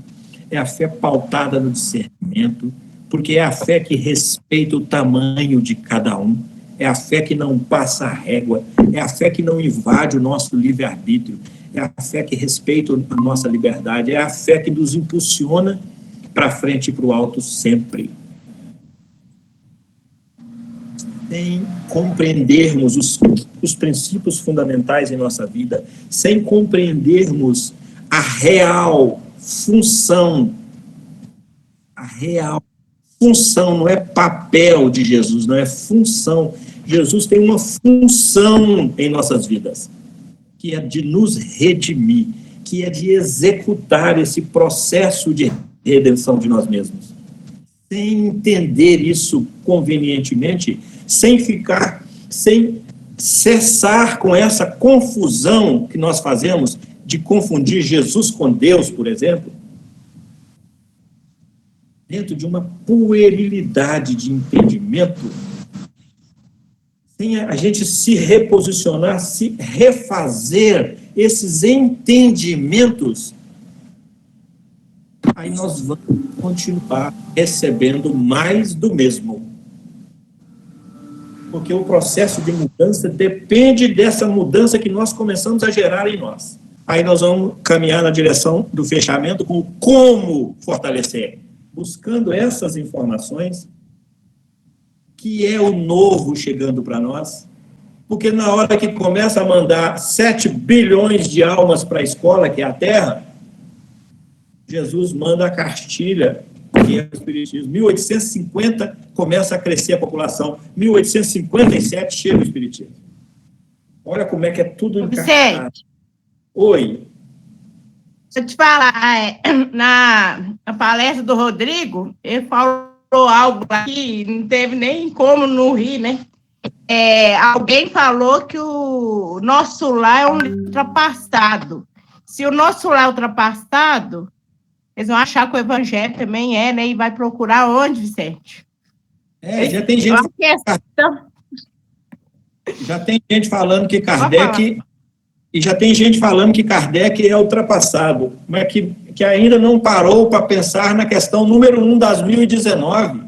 é a fé pautada no discernimento, porque é a fé que respeita o tamanho de cada um, é a fé que não passa a régua, é a fé que não invade o nosso livre-arbítrio, é a fé que respeita a nossa liberdade, é a fé que nos impulsiona para frente e para o alto sempre. Sem compreendermos os princípios fundamentais em nossa vida, sem compreendermos a real função, não é papel de Jesus, não é função. Jesus tem uma função em nossas vidas, que é de nos redimir, que é de executar esse processo de redenção de nós mesmos. Sem entender isso convenientemente, sem cessar com essa confusão que nós fazemos de confundir Jesus com Deus, por exemplo, dentro de uma puerilidade de entendimento, sem a gente se reposicionar, se refazer esses entendimentos, aí nós vamos continuar recebendo mais do mesmo. Porque o processo de mudança depende dessa mudança que nós começamos a gerar em nós. Aí nós vamos caminhar na direção do fechamento com como fortalecer, buscando essas informações, que é o novo chegando para nós, porque na hora que começa a mandar 7 bilhões de almas para a escola, que é a Terra, Jesus manda a cartilha, que é o Espiritismo. 1850 começa a crescer a população, 1857 chega o Espiritismo. Olha como é que é tudo encaixado. Oi. Deixa eu te falar, na palestra do Rodrigo, ele falou algo aqui, não teve nem como não rir, né? Alguém falou que o nosso lar é um ultrapassado. Se o nosso lar é ultrapassado, eles vão achar que o evangelho também é, né? E vai procurar onde, Vicente? Já tem gente... Já tem gente falando que Kardec... E já tem gente falando que Kardec é ultrapassado, mas que ainda não parou para pensar na questão número 1 das 1019.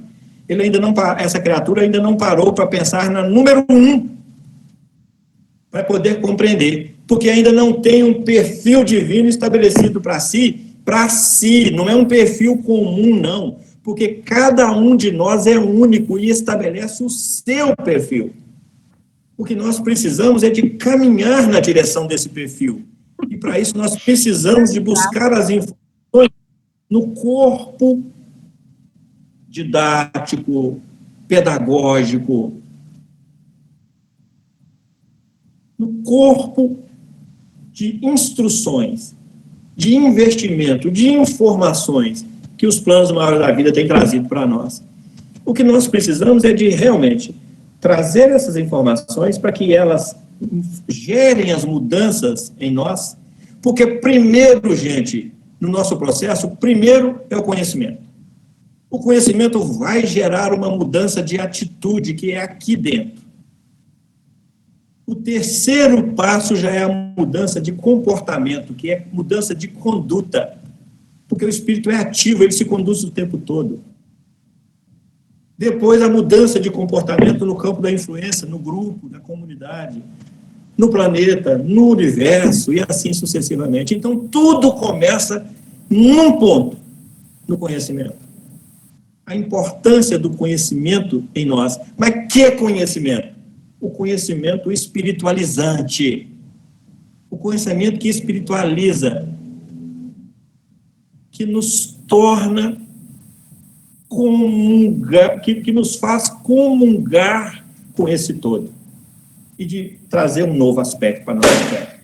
Essa criatura ainda não parou para pensar na número 1, para poder compreender, porque ainda não tem um perfil divino estabelecido para si, não é um perfil comum, não, porque cada um de nós é único e estabelece o seu perfil. O que nós precisamos é de caminhar na direção desse perfil. E, para isso, nós precisamos de buscar as informações no corpo didático, pedagógico, no corpo de instruções. de investimento, de informações que os planos maiores da vida têm trazido para nós. O que nós precisamos é de realmente trazer essas informações para que elas gerem as mudanças em nós, porque primeiro, gente, no nosso processo, primeiro é o conhecimento. O conhecimento vai gerar uma mudança de atitude que é aqui dentro. O terceiro passo já é a mudança de comportamento, que é mudança de conduta, porque o espírito é ativo, ele se conduz o tempo todo. Depois, a mudança de comportamento no campo da influência, no grupo, na comunidade, no planeta, no universo, e assim sucessivamente. Então, tudo começa num ponto, no conhecimento. A importância do conhecimento em nós. Mas que conhecimento? O conhecimento espiritualizante. O conhecimento que espiritualiza, que nos torna comungar, que nos faz comungar com esse todo e de trazer um novo aspecto para a nossa fé.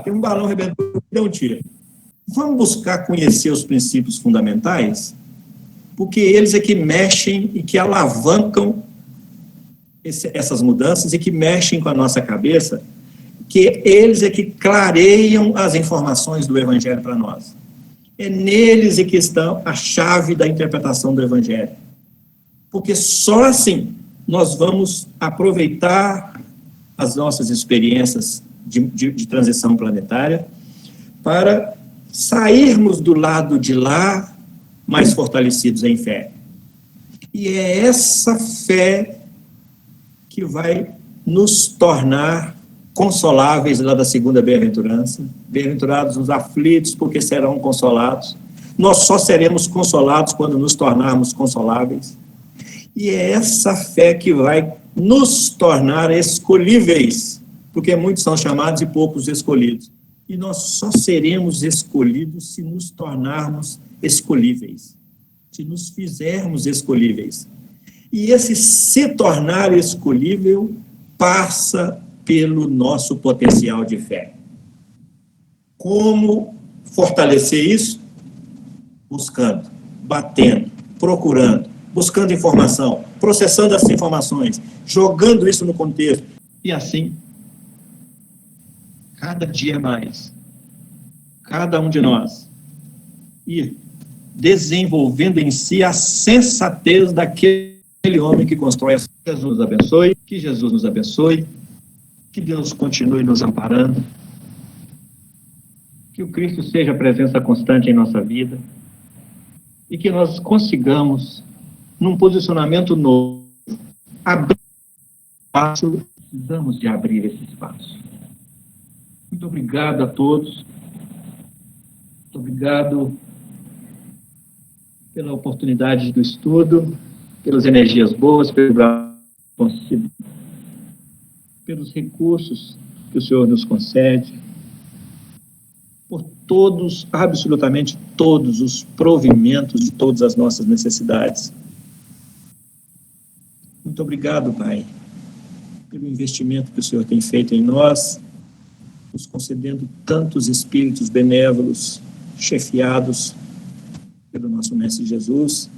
Tem um balão rebentou, deu um tiro. Vamos buscar conhecer os princípios fundamentais, porque eles é que mexem e que alavancam essas mudanças e que mexem com a nossa cabeça, que eles é que clareiam as informações do Evangelho para nós. É neles que está a chave da interpretação do Evangelho. Porque só assim nós vamos aproveitar as nossas experiências de transição planetária para sairmos do lado de lá mais fortalecidos em fé. E é essa fé que vai nos tornar consoláveis lá da segunda bem-aventurança. Bem-aventurados os aflitos, porque serão consolados. Nós só seremos consolados quando nos tornarmos consoláveis. E é essa fé que vai nos tornar escolhíveis, porque muitos são chamados e poucos escolhidos. E nós só seremos escolhidos se nos tornarmos escolhíveis, se nos fizermos escolhíveis. E esse se tornar escolhível passa pelo nosso potencial de fé. Como fortalecer isso? Buscando, batendo, procurando, buscando informação, processando essas informações, jogando isso no contexto. E assim, cada dia mais, cada um de nós ir desenvolvendo em si a sensatez daquele homem que constrói a Jesus nos abençoe, que Jesus nos abençoe, que Deus continue nos amparando, que o Cristo seja a presença constante em nossa vida e que nós consigamos, num posicionamento novo, abrir espaço, precisamos de abrir esse espaço. Muito obrigado a todos, muito obrigado pela oportunidade do estudo, pelas energias boas, pelos recursos que o Senhor nos concede, por todos, absolutamente todos os provimentos de todas as nossas necessidades. Muito obrigado, Pai, pelo investimento que o Senhor tem feito em nós, nos concedendo tantos espíritos benévolos, chefiados pelo nosso Mestre Jesus,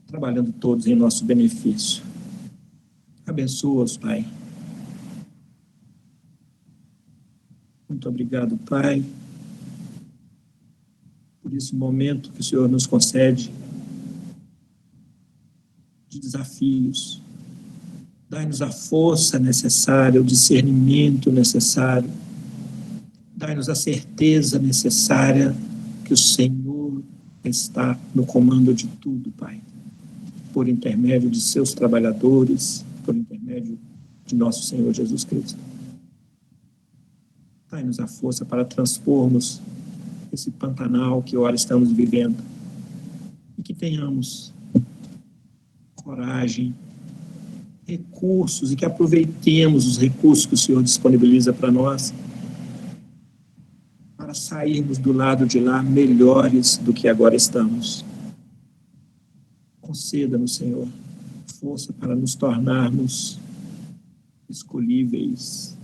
trabalhando todos em nosso benefício. Abençoa-os, Pai. Muito obrigado, Pai, por esse momento que o Senhor nos concede de desafios. Dai-nos a força necessária, o discernimento necessário. Dai-nos a certeza necessária que o Senhor está no comando de tudo, Pai, por intermédio de seus trabalhadores, por intermédio de nosso Senhor Jesus Cristo. Dai-nos a força para transpormos esse Pantanal que ora estamos vivendo e que tenhamos coragem, recursos e que aproveitemos os recursos que o Senhor disponibiliza para nós para sairmos do lado de lá melhores do que agora estamos. Conceda-nos, Senhor, força para nos tornarmos escolhíveis.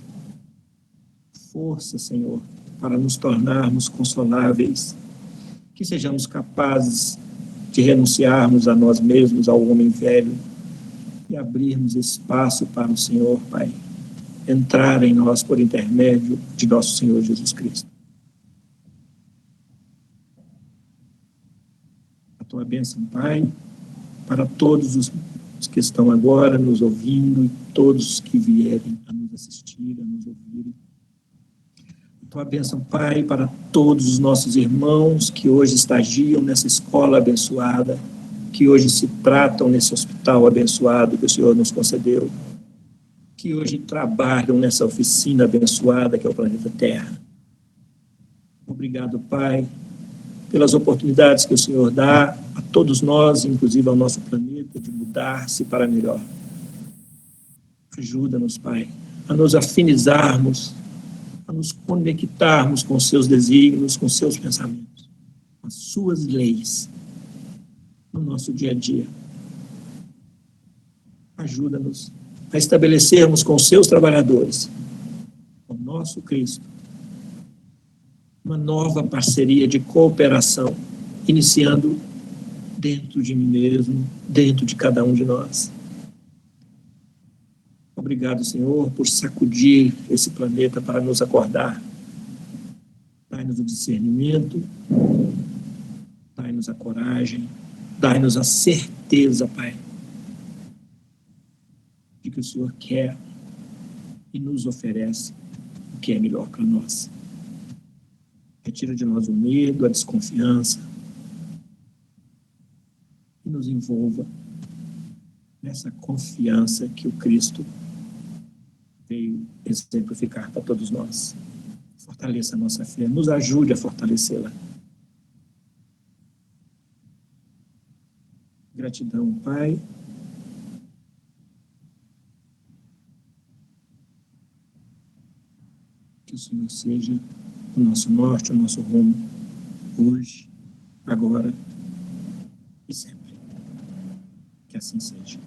Força, Senhor, para nos tornarmos consoláveis, que sejamos capazes de renunciarmos a nós mesmos, ao homem velho, e abrirmos espaço para o Senhor, Pai, entrar em nós por intermédio de nosso Senhor Jesus Cristo. A tua bênção, Pai, para todos os que estão agora nos ouvindo e todos os que vierem a nos assistir, a nos ouvirem. A tua bênção, Pai, para todos os nossos irmãos que hoje estagiam nessa escola abençoada, que hoje se tratam nesse hospital abençoado que o Senhor nos concedeu, que hoje trabalham nessa oficina abençoada que é o planeta Terra. Obrigado, Pai, pelas oportunidades que o Senhor dá a todos nós, inclusive ao nosso planeta, de mudar-se para melhor. Ajuda-nos, Pai, a nos afinizarmos, a nos conectarmos com os seus desígnios, com os seus pensamentos, com as suas leis no nosso dia a dia. Ajuda-nos a estabelecermos com os seus trabalhadores, com o nosso Cristo, uma nova parceria de cooperação, iniciando dentro de mim mesmo, dentro de cada um de nós. Obrigado, Senhor, por sacudir esse planeta para nos acordar. Dai-nos o discernimento, dai-nos a coragem, dai-nos a certeza, Pai, de que o Senhor quer e nos oferece o que é melhor para nós. Retira de nós o medo, a desconfiança e nos envolva nessa confiança que o Cristo veio exemplificar para todos nós. Fortaleça a nossa fé, nos ajude a fortalecê-la. Gratidão, Pai. Que o Senhor seja o nosso norte, o nosso rumo, hoje, agora e sempre. Que assim seja.